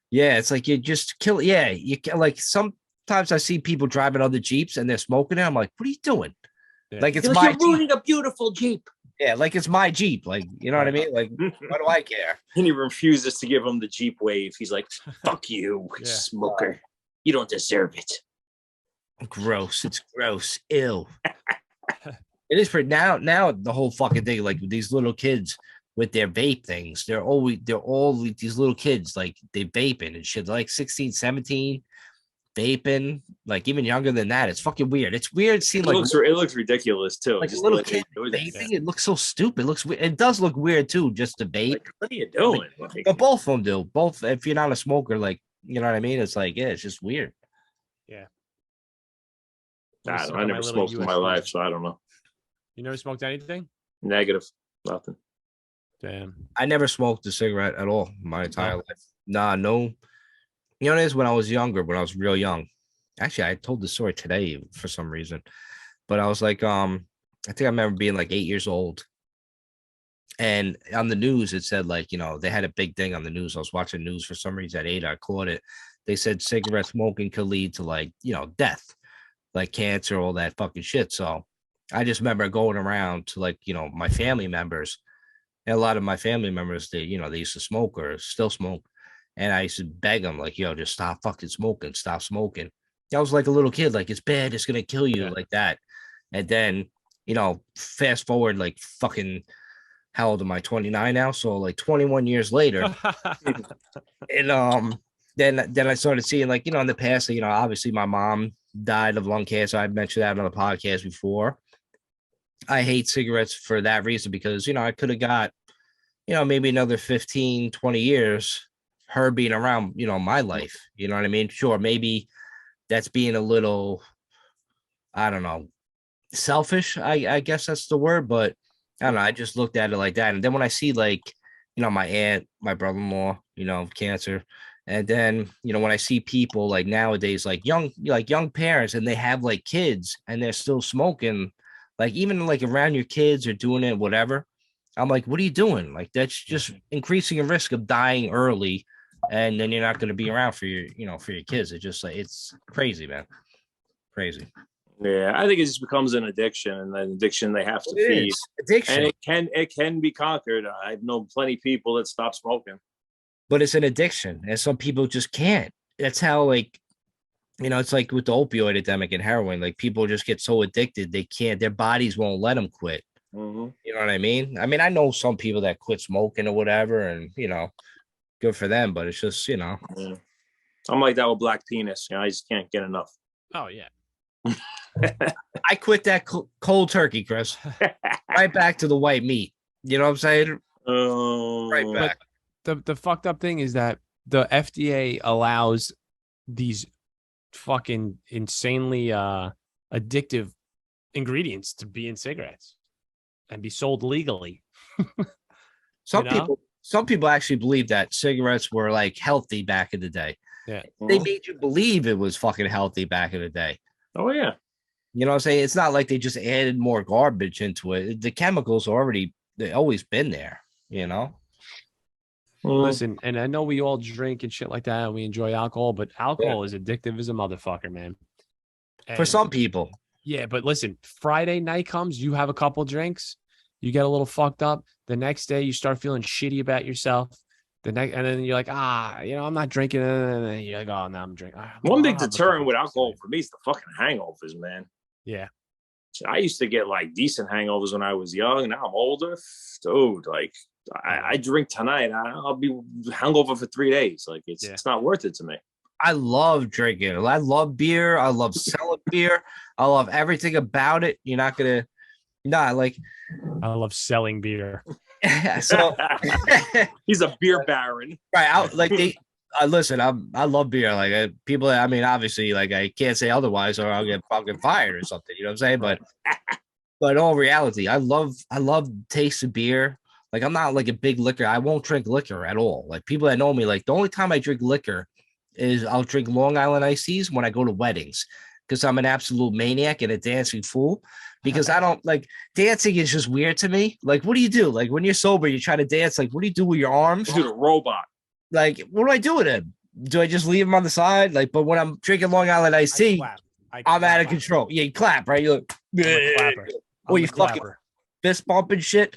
Yeah, it's like you just kill. Yeah, you like sometimes I see people driving other Jeeps and they're smoking it. I'm like, what are you doing? Yeah. Like it's you're ruining a beautiful Jeep. Yeah, like it's my Jeep. Like, you know what I mean? Like, why do I care? And he refuses to give him the Jeep wave. He's like, fuck you, Yeah. smoker. You don't deserve it. Gross. It's gross. Ew. It is for now the whole fucking thing, like these little kids with their vape things, they're all these little kids, like they vaping and shit, like 16, 17, vaping, like even younger than that. It's fucking weird. It's weird seeing It looks ridiculous too. like a Just little the way kid they do it. vaping. It looks so stupid. It looks weird. It does look weird too, just to vape. Like, what are you doing? Like, But both of them do. Both, if you're not a smoker, like, you know what I mean? It's like, yeah, it's just weird. I never smoked in my life, so I don't know. You never smoked anything? Negative. Nothing. Damn. I never smoked a cigarette at all my entire life. Nah, no. You know what it is? When I was younger, when I was real young. Actually, I told the story today for some reason. But I was like, I think I remember being like 8 years old. And on the news, it said, like, you know, they had a big thing on the news. I was watching news for some reason at 8. I caught it. They said cigarette smoking could lead to, like, you know, death, like cancer, all that fucking shit. So I just remember going around to, like, you know, my family members. And a lot of my family members, they, you know, they used to smoke or still smoke. And I used to beg them, like, yo, just stop fucking smoking. Stop smoking. I was like a little kid, like, it's bad. It's going to kill you, like that. And then, you know, fast forward, like, fucking, how old am I? 29 now. So like 21 years later. And then I started seeing, like, you know, in the past, you know, obviously my mom died of lung cancer. I mentioned that on the podcast before. I hate cigarettes for that reason, because, you know, I could have got, you know, maybe another 15, 20 years, her being around, you know, my life. You know what I mean? Sure, maybe that's being a little, I don't know, selfish. I guess that's the word, but I don't know. I just looked at it like that. And then when I see, like, you know, my aunt, my brother-in-law, you know, cancer. And then, you know, when I see people like nowadays, like young parents, and they have like kids and they're still smoking, like even like around your kids or doing it, whatever. I'm like, what are you doing? Like, that's just increasing a risk of dying early. And then you're not going to be around for your, you know, for your kids. It's just like, it's crazy, man. Crazy. Yeah, I think it just becomes an addiction, and an addiction they have to It feed. is addiction. And it can be conquered. I've known plenty of people that stop smoking. But it's an addiction, and some people just can't. That's how, like, you know, it's like with the opioid epidemic and heroin. Like, people just get so addicted they can't. Their bodies won't let them quit. Mm-hmm. You know what I mean? I mean, I know some people that quit smoking or whatever, and, you know, good for them. But it's just, you know, Yeah. I'm like that with black penis. You know, I just can't get enough. Oh yeah. I quit that cold turkey, Chris. Right back to the white meat. You know what I'm saying? Right back. The fucked up thing is that the FDA allows these fucking insanely addictive ingredients to be in cigarettes and be sold legally. Some You know? some people actually believe that cigarettes were like healthy back in the day. Yeah. They made you believe it was fucking healthy back in the day. Oh yeah. You know what I'm saying? It's not like they just added more garbage into it. The chemicals they always been there, you know? Listen, and I know we all drink and shit like that, and we enjoy alcohol, but alcohol is addictive as a motherfucker, man. For And- some people. Yeah, but listen, Friday night comes, you have a couple drinks, you get a little fucked up. The next day, you start feeling shitty about yourself. And then you're like, you know, I'm not drinking. And then you're like, oh, now I'm drinking. One big deterrent with alcohol for me is the fucking hangovers, man. Yeah. So I used to get like decent hangovers when I was young. Now I'm older. Dude, like I drink tonight. I'll be hungover for 3 days. Like it's not worth it to me. I love drinking. I love beer. I love selling beer. I love everything about it. You're not going to, like, I love selling beer. so He's a beer baron. right. Listen, I love beer. Like, people, I mean, obviously, like, I can't say otherwise or I'll get fucking fired or something. You know what I'm saying? But in all reality, I love taste of beer. Like, I'm not like a big liquor. I won't drink liquor at all. Like, people that know me, like, the only time I drink liquor is I'll drink Long Island iced teas when I go to weddings, because I'm an absolute maniac and a dancing fool. Because I don't like dancing is just weird to me. Like, what do you do? Like, when you're sober, you try to dance. Like, what do you do with your arms? Dude, a robot. Like, what do I do with him? Do I just leave him on the side? Like, but when I'm drinking Long Island iced tea, I'm out of control. Yeah, you clap, right? You look, I'm a clapper. or I'm you a fucking, clapper. fist bump and shit.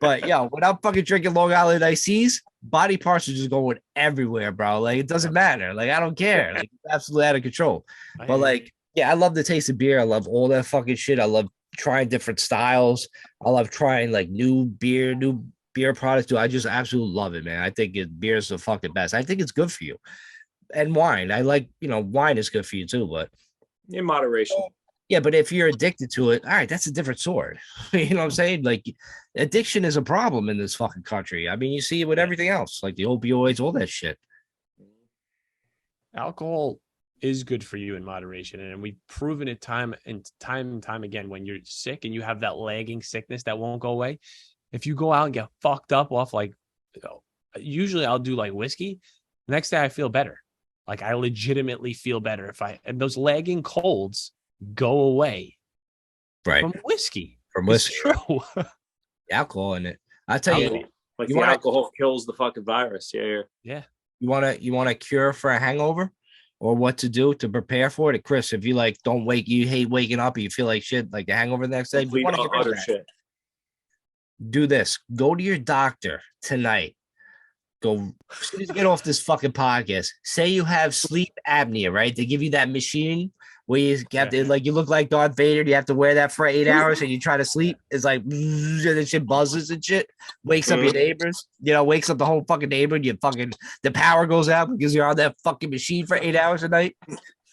But yo, when I'm fucking drinking Long Island ICs, body parts are just going everywhere, bro. Like it doesn't matter. Like I don't care. Like it's absolutely out of control. But like, yeah, I love the taste of beer. I love all that fucking shit. I love trying different styles. I love trying like new beer products. Dude, I just absolutely love it, man. I think beer is the fucking best. I think it's good for you. And wine. I like, wine is good for you too, but in moderation. Yeah, but if you're addicted to it, all right, that's a different sword. You know what I'm saying? Like addiction is a problem in this fucking country. I mean, you see it with everything else, like the opioids, all that shit. Alcohol is good for you in moderation, and we've proven it time and time again. When you're sick and you have that lagging sickness that won't go away, if you go out and get fucked up off like, usually I'll do like whiskey. The next day I feel better. Like I legitimately feel better and those lagging colds go away. Right. From whiskey. It's true. Alcohol in it. I tell you, like the alcohol kills the fucking virus. Yeah. You want a cure for a hangover, or what to do to prepare for it? Chris, if you you hate waking up, or you feel like shit, like the hangover the next day, you want to get rid of that. Shit. Do this. Go to your doctor tonight. Go get off this fucking podcast. Say you have sleep apnea, right? They give you that machine where you have to, like, you look like Darth Vader. You have to wear that for 8 hours, and you try to sleep. It's like, and the shit buzzes and shit. Wakes up your neighbors. Wakes up the whole fucking neighborhood. The power goes out because you're on that fucking machine for 8 hours a night.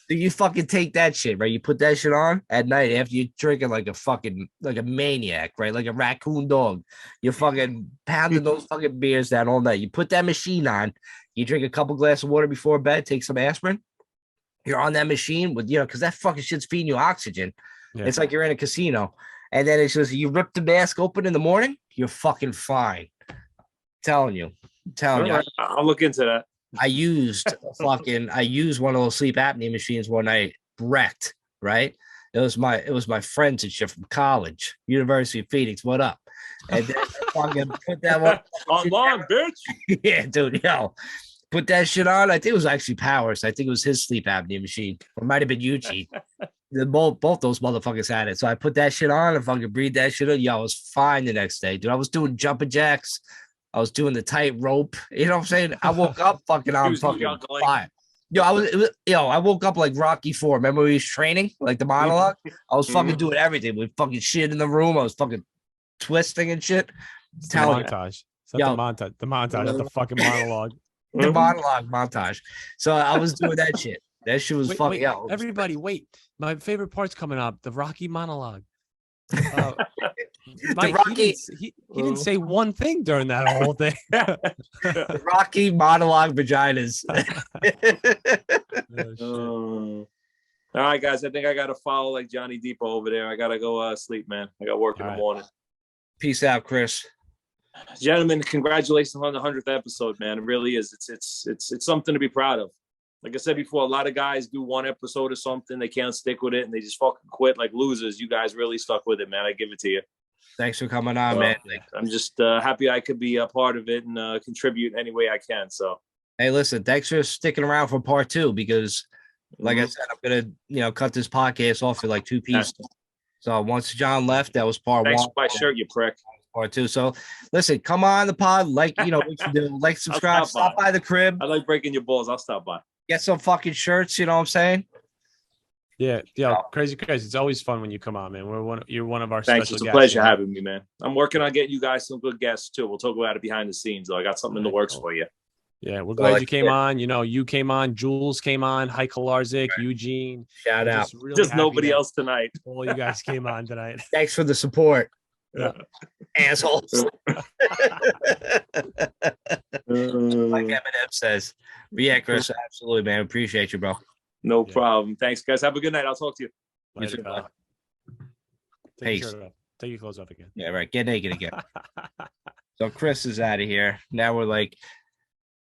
So you fucking take that shit, right? You put that shit on at night after you're drinking like a maniac, right? Like a raccoon dog. You're fucking pounding those fucking beers down all night. You put that machine on, you drink a couple glasses of water before bed, take some aspirin. You're on that machine with, because that fucking shit's feeding you oxygen. Yeah. It's like you're in a casino. And then it's just, you rip the mask open in the morning, you're fucking fine. I'm telling you. I'll look into that. I used one of those sleep apnea machines one night, wrecked, right? It was my friends and shit from college, University of Phoenix. What up? And then fucking put that one on, bitch. Yeah, dude, put that shit on. I think it was actually Powers. I think it was his sleep apnea machine. Or it might have been Eugene. Both those motherfuckers had it. So I put that shit on and fucking breathe that shit in. I was fine the next day, dude. I was doing jumping jacks. I was doing the tight rope. You know what I'm saying? I woke up fucking on fucking fire. I woke up like Rocky IV. Remember we was training, like the monologue? I was fucking doing everything. We fucking shit in the room. I was fucking twisting and shit. The montage. The montage, not the fucking monologue. The monologue montage. So I was doing that shit. That shit was fucking out. Everybody, wait. My favorite part's coming up. The Rocky monologue. Mike, he didn't say one thing during that whole thing. The Rocky monologue vaginas. All right, guys. I think I got to follow like Johnny Depot over there. I got to go sleep, man. I got work in the morning. Peace out, Chris. Gentlemen, congratulations on the 100th episode, man. It really is. It's something to be proud of. Like I said before, a lot of guys do one episode or something. They can't stick with it, and they just fucking quit like losers. You guys really stuck with it, man. I give it to you. Thanks for coming on, man. I'm just happy I could be a part of it and contribute any way I can. So, hey, listen, thanks for sticking around for part 2 because, like I said, I'm gonna cut this podcast off for like 2 pieces. So once John left, that was part 1. Thanks for my shirt, you prick. Part 2. So listen, come on the pod, what you do, like, subscribe, stop by the crib. I like breaking your balls. I'll stop by. Get some fucking shirts. You know what I'm saying? Yeah, crazy. It's always fun when you come on, man. You're one of our Thanks. Special It's a guests, pleasure having me, man. I'm working on getting you guys some good guests too. We'll talk about it behind the scenes. Though I got something in the works for you. Yeah, we're glad you came on. You came on. Jules came on. Heike Larzik, Eugene. Shout out. Just nobody else tonight. All you guys came on tonight. Thanks for the support. Yeah. Assholes. Like Eminem says. But yeah, Chris, absolutely, man. Appreciate you, bro. No problem. Thanks, guys. Have a good night. I'll talk to you. You too, Peace. Take your clothes off again. Yeah, right. Get naked again. So Chris is out of here. Now we're like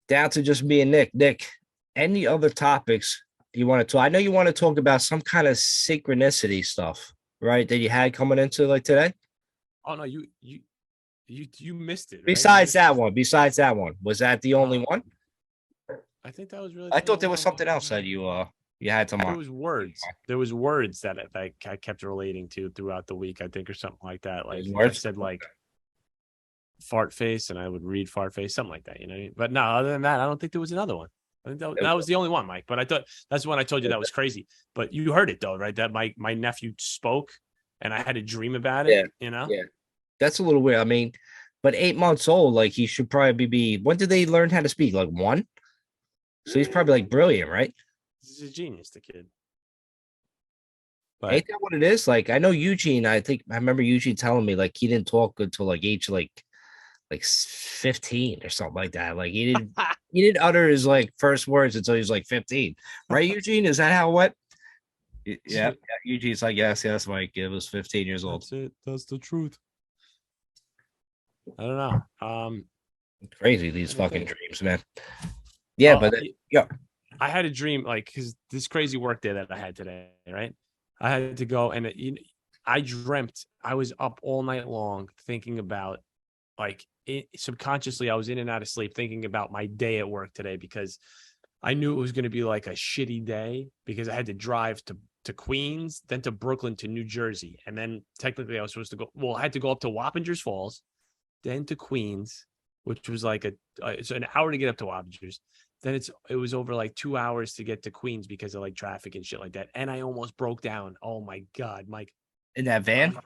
down to just me and Nick. Nick, any other topics you want to talk? I know you want to talk about some kind of synchronicity stuff, right? That you had coming into like today. Oh no, you missed it. Right? Besides that one, was that the only one? I think that was really. I thought there was something else that you You had some. There was words. There was words that I kept relating to throughout the week, I think, or something like that. Like I Words? said, like fart face, and I would read fart face, something like that. You know what I mean? But no, other than that, I don't think there was another one. I think that was the only one, Mike. But I thought that's when I told you that was crazy. But you heard it though, right? That my nephew spoke, and I had a dream about it. Yeah, You know? yeah. That's a little weird. I mean, but 8 months old, like he should probably be. When did they learn how to speak? Like 1? So he's probably like brilliant, right? He's a genius, the kid. But Ain't that what it is? Like I know Eugene. I remember Eugene telling me like he didn't talk until like age like 15 or something like that. Like he didn't utter his like first words until he was like 15. Right, Eugene? Is that how what? Yeah. Eugene's like, yes, Mike. It was 15 years old. that's it. That's the truth. I don't know. Crazy these fucking dreams, man. Yeah, but yeah. I had a dream like because this crazy work day that I had today, right? I had to go and I dreamt I was up all night long thinking about like subconsciously I was in and out of sleep thinking about my day at work today because I knew it was going to be like a shitty day because I had to drive to Queens, then to Brooklyn to New Jersey. And then technically I was supposed to go, well, I had to go up to Wappingers Falls, then to Queens, which was like it's an hour to get up to Wappingers. Then it was over like 2 hours to get to Queens because of like traffic and shit like that. And I almost broke down. Oh my God, Mike. In that van?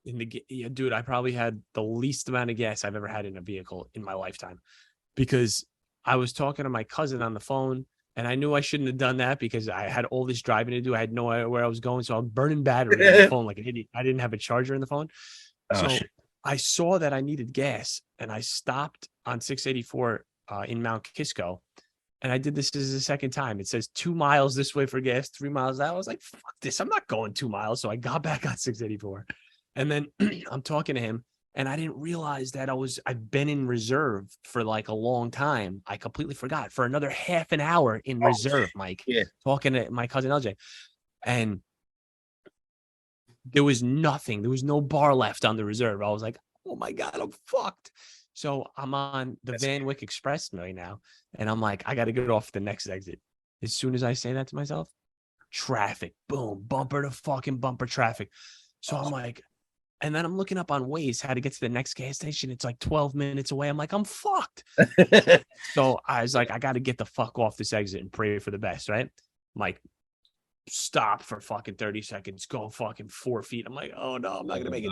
Yeah, dude, I probably had the least amount of gas I've ever had in a vehicle in my lifetime because I was talking to my cousin on the phone and I knew I shouldn't have done that because I had all this driving to do. I had no idea where I was going. So I'm burning battery on the phone like an idiot. I didn't have a charger in the phone. So Shit. I saw that I needed gas and I stopped on 684 in Mount Kisco. And I did this as the second time. It says 2 miles this way for gas, 3 miles that. I was like, fuck this. I'm not going 2 miles. So I got back on 684. And then I'm talking to him and I didn't realize that I've been in reserve for like a long time. I completely forgot for another half an hour in reserve, Mike, talking to my cousin LJ. And there was nothing. There was no bar left on the reserve. I was like, oh my God, I'm fucked. So I'm on the Van Wyck Expressway now. And I'm like, I got to get off the next exit. As soon as I say that to myself, traffic, boom, bumper to fucking bumper traffic. So I'm like, and then I'm looking up on Waze how to get to the next gas station. It's like 12 minutes away. I'm like, I'm fucked. So I was like, I got to get the fuck off this exit and pray for the best, right? I'm like, stop for fucking 30 seconds, go fucking 4 feet. I'm like, oh no, I'm not gonna make it.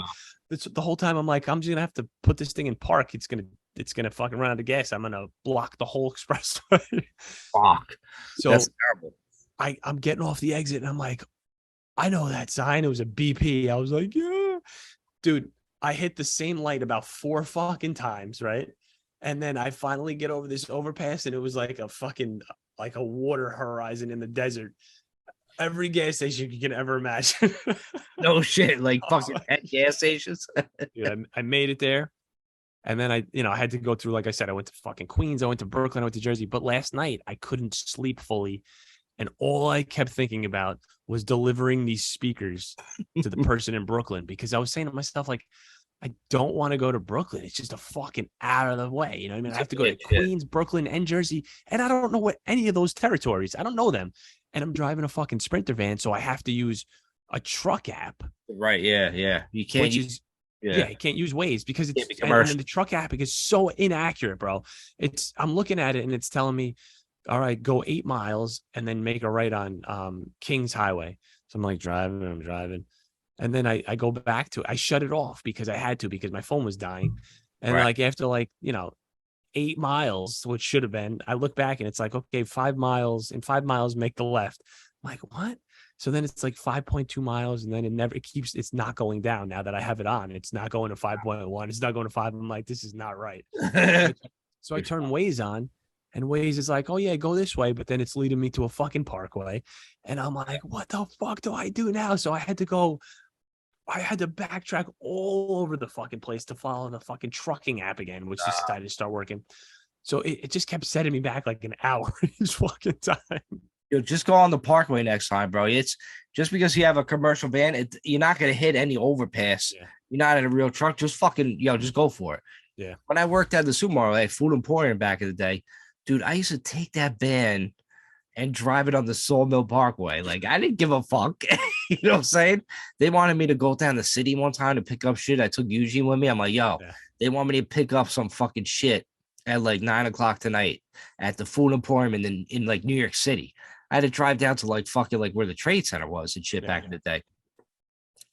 It's the whole time I'm like, I'm just gonna have to put this thing in park. It's gonna fucking run out of gas. I'm gonna block the whole expressway. Fuck. So that's terrible. I'm getting off the exit and I'm like, I know that sign. It was a BP. I was like, yeah, dude. I hit the same light about 4 fucking times, right? And then I finally get over this overpass and it was like a fucking like a water horizon in the desert. Every gas station you can ever imagine. No shit, like fucking at gas stations. Yeah, I made it there. And then I had to go through, like I said, I went to fucking Queens, I went to Brooklyn, I went to Jersey. But last night I couldn't sleep fully. And all I kept thinking about was delivering these speakers to the person in Brooklyn because I was saying to myself, like, I don't want to go to Brooklyn. It's just a fucking out of the way. You know what I mean? I have to go to Queens, Brooklyn, and Jersey. And I don't know what any of those territories. I don't know them. And I'm driving a fucking Sprinter van, so I have to use a truck app. Right, yeah. You can't use you can't use Waze because it's and the truck app is so inaccurate, bro. I'm looking at it and it's telling me, all right, go 8 miles and then make a right on Kings Highway. So I'm like driving. And then I go back to it. I shut it off because I had to because my phone was dying. And like after 8 miles, which should have been, I look back and it's like, okay, 5 miles. In 5 miles, make the left. I'm like, what? So then it's like 5.2 miles. And then it's not going down now that I have it on. It's not going to 5.1. It's not going to 5. I'm like, this is not right. So I turn Waze on and Waze is like, oh yeah, go this way. But then it's leading me to a fucking parkway. And I'm like, what the fuck do I do now? So I had to backtrack all over the fucking place to follow the fucking trucking app again, which decided to start working. So it just kept setting me back like an hour each fucking time. Yo, just go on the parkway next time, bro. It's just because you have a commercial van, you're not gonna hit any overpass. Yeah. You're not in a real truck. Just fucking, just go for it. Yeah. When I worked at the supermarket, like Food Emporium back in the day, dude, I used to take that van and drive it on the Sawmill Parkway. Like, I didn't give a fuck. You know what I'm saying? They wanted me to go down the city one time to pick up shit. I took Eugene with me. I'm like, yo, Yeah. they want me to pick up some fucking shit at like 9 o'clock tonight at the Food Emporium in like New York City. I had to drive down to like fucking like where the Trade Center was and shit back in the day.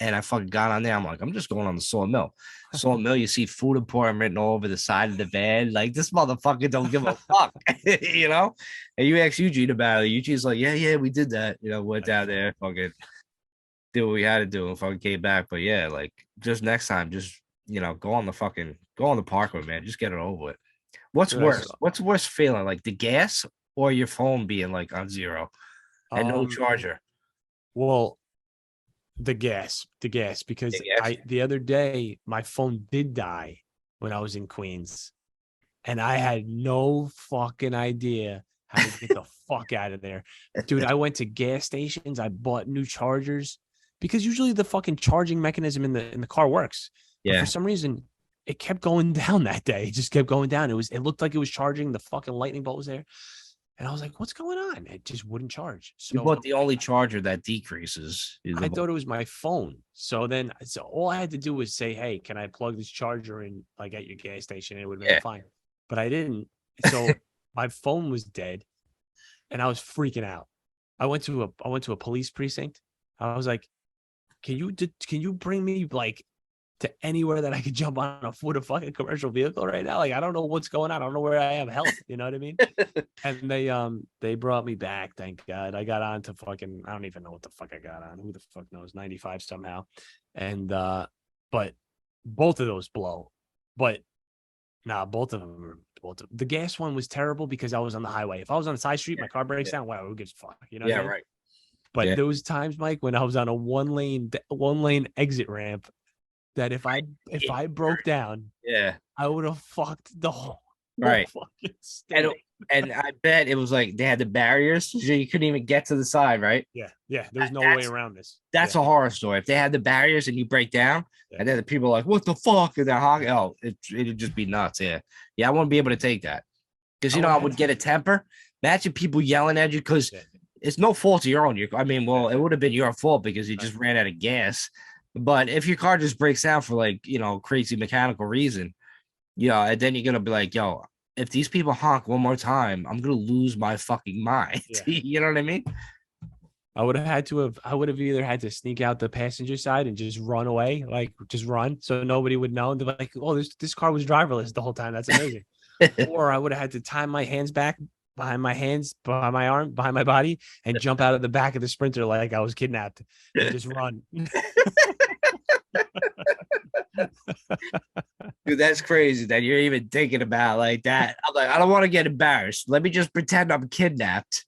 And I fucking got on there. I'm like, I'm just going on the Sawmill. Sawmill, you see Food Emporium written all over the side of the van. Like, this motherfucker don't give a fuck, you know? And you ask Eugene about it. Eugene's like, yeah, we did that. You know, went down there, fucking did what we had to do and fucking came back. But yeah, like, just next time, just, you know, go on the parkway, man. Just get it over with. What's worse? What's worse feeling? Like the gas or your phone being like on zero and no charger? Well, the gas, because the other day my phone did die when I was in Queens, and I had no fucking idea how to get the fuck out of there, dude. I went to gas stations, I bought new chargers because usually the fucking charging mechanism in the car works. But Yeah. for some reason, it kept going down that day. It just kept going down. It looked like it was charging. The fucking lightning bolt was there. And I was like, what's going on? It just wouldn't charge. So You bought the only charger that decreases. I thought it was my phone. So all I had to do was say, hey, can I plug this charger in like at your gas station? And it would have been fine. But I didn't. So my phone was dead and I was freaking out. I went to a police precinct. I was like, can you bring me like to anywhere that I could jump on a fucking commercial vehicle right now? Like, I don't know what's going on. I don't know where I have help. You know what I mean? And they brought me back. Thank God. I got on to fucking, I don't even know what the fuck I got on. Who the fuck knows? 95 somehow. And, but both of those blow, but both of them the gas one was terrible because I was on the highway. If I was on the side street, my car breaks down. Wow, who gives a fuck? You know? Yeah, right. But there was times, Mike, when I was on a one lane exit ramp, that if I broke down, I would have fucked the whole fucking state. And I bet it was like they had the barriers, so you couldn't even get to the side, right? Yeah. There's no way around this. That's a horror story. If they had the barriers and you break down, and then the people are like, "What the fuck?" and they're honking. Oh, it'd just be nuts. Yeah, I wouldn't be able to take that because I would get a temper. Imagine people yelling at you because it's no fault of your own. I mean, well, it would have been your fault because you just ran out of gas. But if your car just breaks down for like, crazy mechanical reason, and then you're going to be like, yo, if these people honk one more time, I'm going to lose my fucking mind. You know what I mean? I would have either had to sneak out the passenger side and just run away, like just run so nobody would know. And they're like, oh, this car was driverless the whole time. That's amazing. Or I would have had to tie my hands back behind my hands, behind my arm, behind my body, and jump out of the back of the Sprinter like I was kidnapped and just run. Dude, that's crazy that you're even thinking about like that. I'm like, I don't want to get embarrassed. Let me just pretend I'm kidnapped.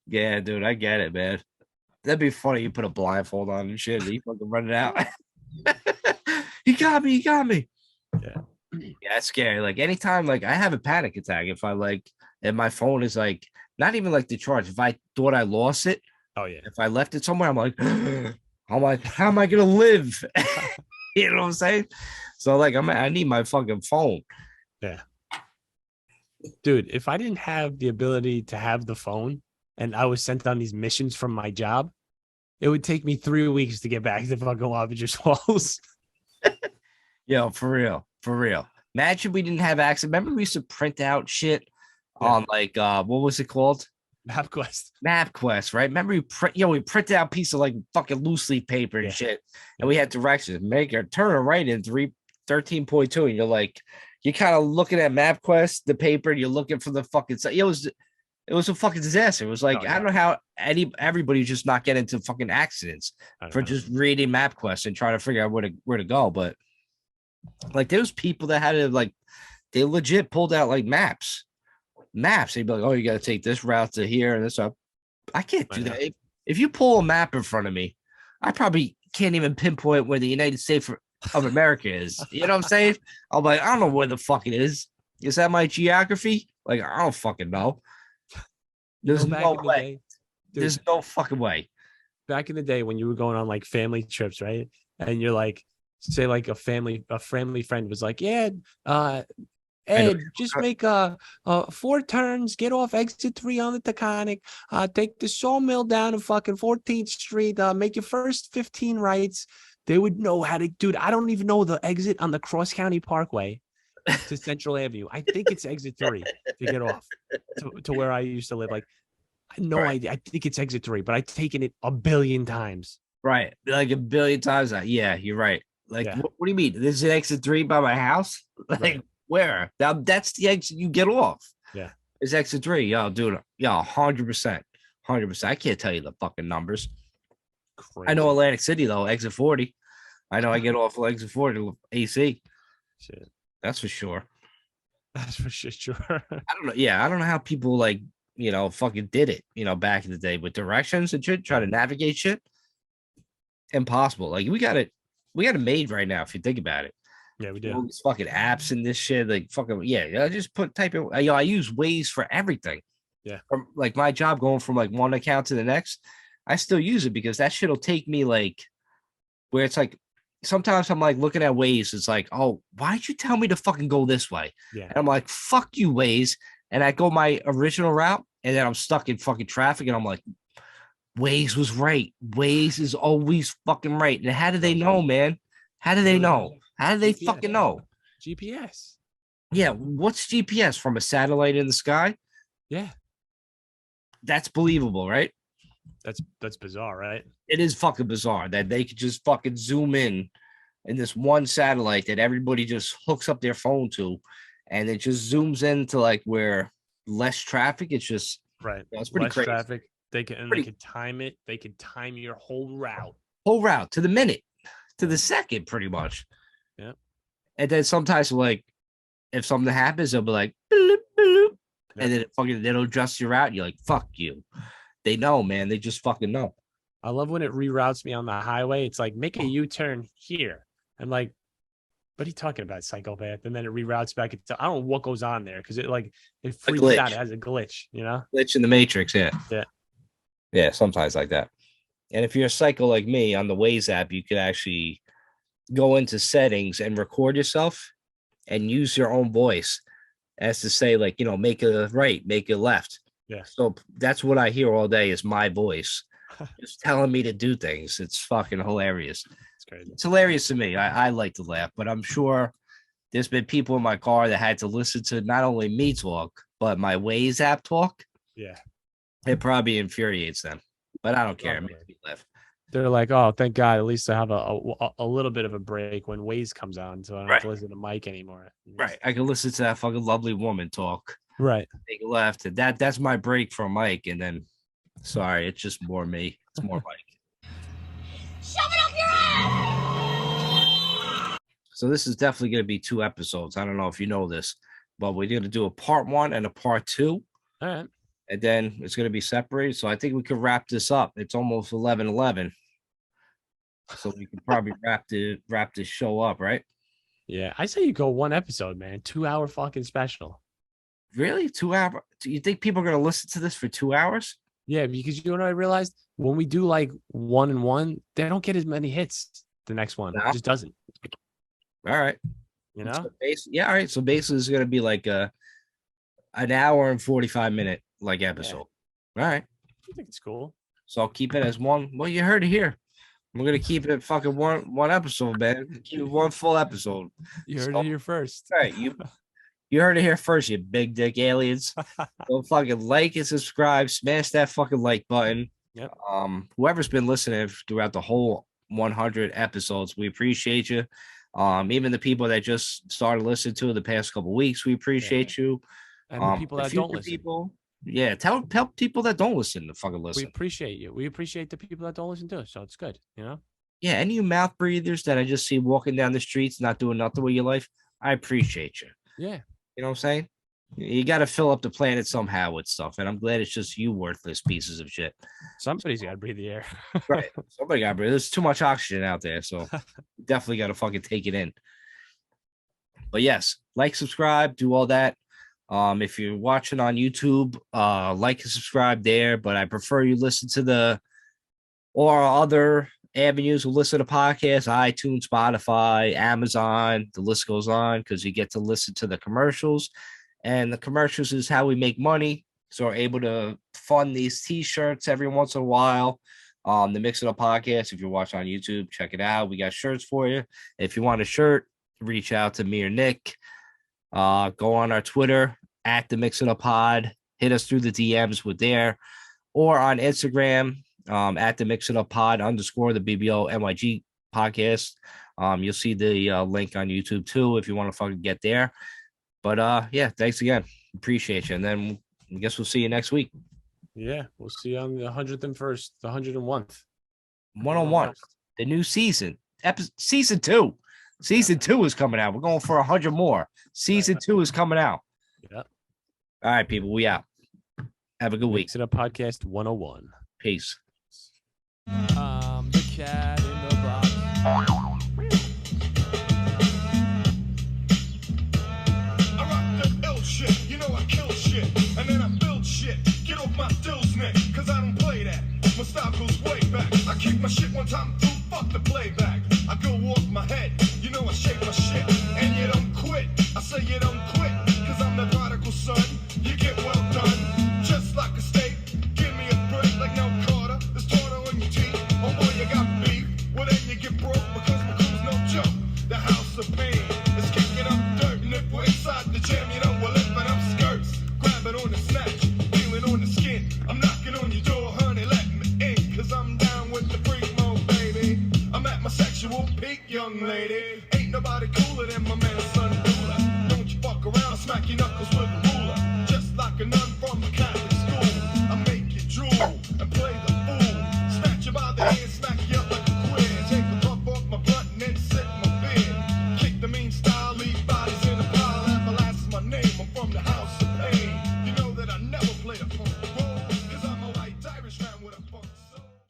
Yeah, dude, I get it, man. That'd be funny. You put a blindfold on and shit, and you fucking run it out. He got me. Yeah, that's scary. Like anytime, like I have a panic attack if I and my phone is like not even like the charge. If I thought I lost it, if I left it somewhere, I'm like, how am I gonna live? You know what I'm saying? So like, I need my fucking phone. Yeah, dude. If I didn't have the ability to have the phone, and I was sent on these missions from my job, it would take me 3 weeks to get back to fucking Wabanger Falls. Yo, for real. Imagine we didn't have access. Remember we used to print out shit on like what was it called? MapQuest, right? Remember we printed out a piece of like fucking loose leaf paper and shit, and we had directions. Turn it right in 13.2, and you're kind of looking at MapQuest, the paper, and you're looking for the fucking. It was a fucking disaster. It was like I don't know how everybody's just not getting into fucking accidents for just reading MapQuest and trying to figure out where to go. But like there was people that had to they legit pulled out like maps. They'd be like, oh, you got to take this route to here and this up. I can't do that. If you pull a map in front of me, I probably can't even pinpoint where the United States of America is. You know what I'm saying? I'm like, I don't know where the fuck it is. Is that my geography? Like, I don't fucking know. There's no way. There's no fucking way. Back in the day when you were going on like family trips, right? And you're like, say like a family friend was like, yeah, Ed, just make 4 turns, get off exit 3 on the Taconic, take the Sawmill down to fucking 14th Street, make your first 15 rights. They would know how to, dude. I don't even know the exit on the Cross County Parkway to Central Avenue. I think it's exit 3 to get off to where I used to live. Like, I had no idea. I think it's exit 3, but I've taken it a billion times. Right. Like a billion times. Yeah, you're right. Like, Yeah. what do you mean? There's an exit 3 by my house? Like, Right. where? That's the exit you get off. Yeah. It's exit 3. Yo, dude. Yo, 100%. 100%. I can't tell you the fucking numbers. Crazy. I know Atlantic City, though, exit 40. I know I get off exit 40 AC. Shit. That's for sure. That's for sure. I don't know. Yeah, I don't know how people, like, fucking did it, back in the day with directions and shit, try to navigate shit. Impossible. Like, we got it made right now if you think about it. Yeah, we All do. these fucking apps and this shit, like fucking I just type in. I use Waze for everything. Yeah. From like my job going from like one account to the next, I still use it because that shit'll take me like where it's like sometimes I'm like looking at Waze, it's like, oh, why'd you tell me to fucking go this way? Yeah. And I'm like, fuck you, Waze. And I go my original route, and then I'm stuck in fucking traffic, and I'm like, Waze was right. Waze is always fucking right. And how do they know, man? How do they know? How do they GPS. fucking know? GPS. Yeah, what's GPS from a satellite in the sky? Yeah. That's believable, right? That's bizarre, right? It is fucking bizarre that they could just fucking zoom in this one satellite that everybody just hooks up their phone to, and it just zooms into like where less traffic. It's just Right. it's pretty Less crazy. traffic. They can Pretty- they can time it. They can time your whole route. Whole route to the minute, to the second, pretty much. Yeah. And then sometimes like if something happens, they'll be like, bloop, bloop, and then it'll adjust your route. And you're like, fuck you. They know, man. They just fucking know. I love when it reroutes me on the highway. It's like, make a U-turn here. I'm like, what are you talking about, psychopath? And then it reroutes back. I don't know what goes on there because it freaks glitch. out. It has a glitch, Glitch in the matrix, yeah. Yeah. Yeah, sometimes like that. And if you're a psycho like me on the Waze app, you could actually go into settings and record yourself and use your own voice as to say, like, make a right, make a left. Yeah. So that's what I hear all day is my voice just telling me to do things. It's fucking hilarious. It's crazy. It's hilarious to me. I like to laugh, but I'm sure there's been people in my car that had to listen to not only me talk, but my Waze app talk. Yeah. It probably infuriates them, but I don't care. It makes me laugh. They're like, oh, thank God. At least I have a little bit of a break when Waze comes on, so I don't have to Right. listen to Mike anymore. Right. I can listen to that fucking lovely woman talk. Right. Take a left. And that's my break from Mike. And then, sorry, it's just more me. It's more Mike. Shove it up your ass! So this is definitely going to be 2 episodes. I don't know if you know this, but we're going to do a part 1 and a part 2. All right. And then it's going to be separated. So I think we could wrap this up. It's almost 11:11. So we can probably wrap this show up, right? Yeah. I say you go 1 episode, man. 2-hour fucking special. Really? 2 hours? Do you think people are going to listen to this for 2 hours? Yeah, because you know what I realized? When we do like 1 and 1, they don't get as many hits the next one. No. It just doesn't. All right. You know? So yeah. All right. So basically, it's going to be like an hour and 45-minute like episode. All right. I think it's cool. So I'll keep it as one. Well, you heard it here. We're gonna keep it fucking one episode, man. Keep it 1 full episode. You heard So- it here first. All right, you heard it here first, you big dick aliens. Go fucking like and subscribe. Smash that fucking like button. Yep. Whoever's been listening throughout the whole 100 episodes, we appreciate you. Even the people that just started listening to it the past couple weeks, we appreciate you. And the people the that don't future listen. people, yeah, tell people that don't listen to fucking We listen. appreciate you. We appreciate the people that don't listen to us. So it's good, you know? Yeah, any of you mouth breathers that I just see walking down the streets, not doing nothing with your life, I appreciate you. Yeah. You know what I'm saying? You got to fill up the planet somehow with stuff, and I'm glad it's just you worthless pieces of shit. Somebody's got to breathe the air. Right? Somebody got to breathe. There's too much oxygen out there, so you definitely got to fucking take it in. But yes, like, subscribe, do all that. If you're watching on YouTube, like and subscribe there. But I prefer you listen to our other avenues to listen to podcasts: iTunes, Spotify, Amazon. The list goes on because you get to listen to the commercials, and the commercials is how we make money. So we're able to fund these T-shirts every once in a while. The Mix It Up podcast. If you're watching on YouTube, check it out. We got shirts for you. If you want a shirt, reach out to me or Nick. Go on our Twitter at the Mix It Up Pod. Hit us through the DMs with there, or on Instagram at the Mix It Up Pod _ the BBO NYG podcast. You'll see the link on YouTube too if you want to fucking get there. But yeah, thanks again. Appreciate you. And then I guess we'll see you next week. Yeah, we'll see you on the 101st, the 101th. 101. The new season. Season 2. Season 2 is coming out. We're going for 100 more. Season 2 is coming out. Yeah. All right, people. We out. Have a good week. Mix It Up Podcast 101. Peace. The cat in the box. I rock that ill shit, you know I kill shit, and then I build shit. Get off my dill's neck, cause I don't play that. My style goes way back. I kick my shit one time through, fuck the playback. I go off my head, you know I shake my shit, and you don't quit. I say you don't quit, cause I'm the prodigal son. You get well done, just like a steak. Give me a break like no Carter. There's tartar on your teeth. Oh boy, you got beef. Well then you get broke because my crew's no joke. The house of pain is kicking up dirt, and if we're inside the jam, you know we're lifting up skirts. Grab it on the snatch, feeling on the skin. I'm knocking on your door, honey, let me in, cause I'm down with the freak mode, baby. I'm at my sexual peak, young lady. Ain't nobody cooler than my man, son Dula. Don't you fuck around, smack your knuckles with a ruler, just like another.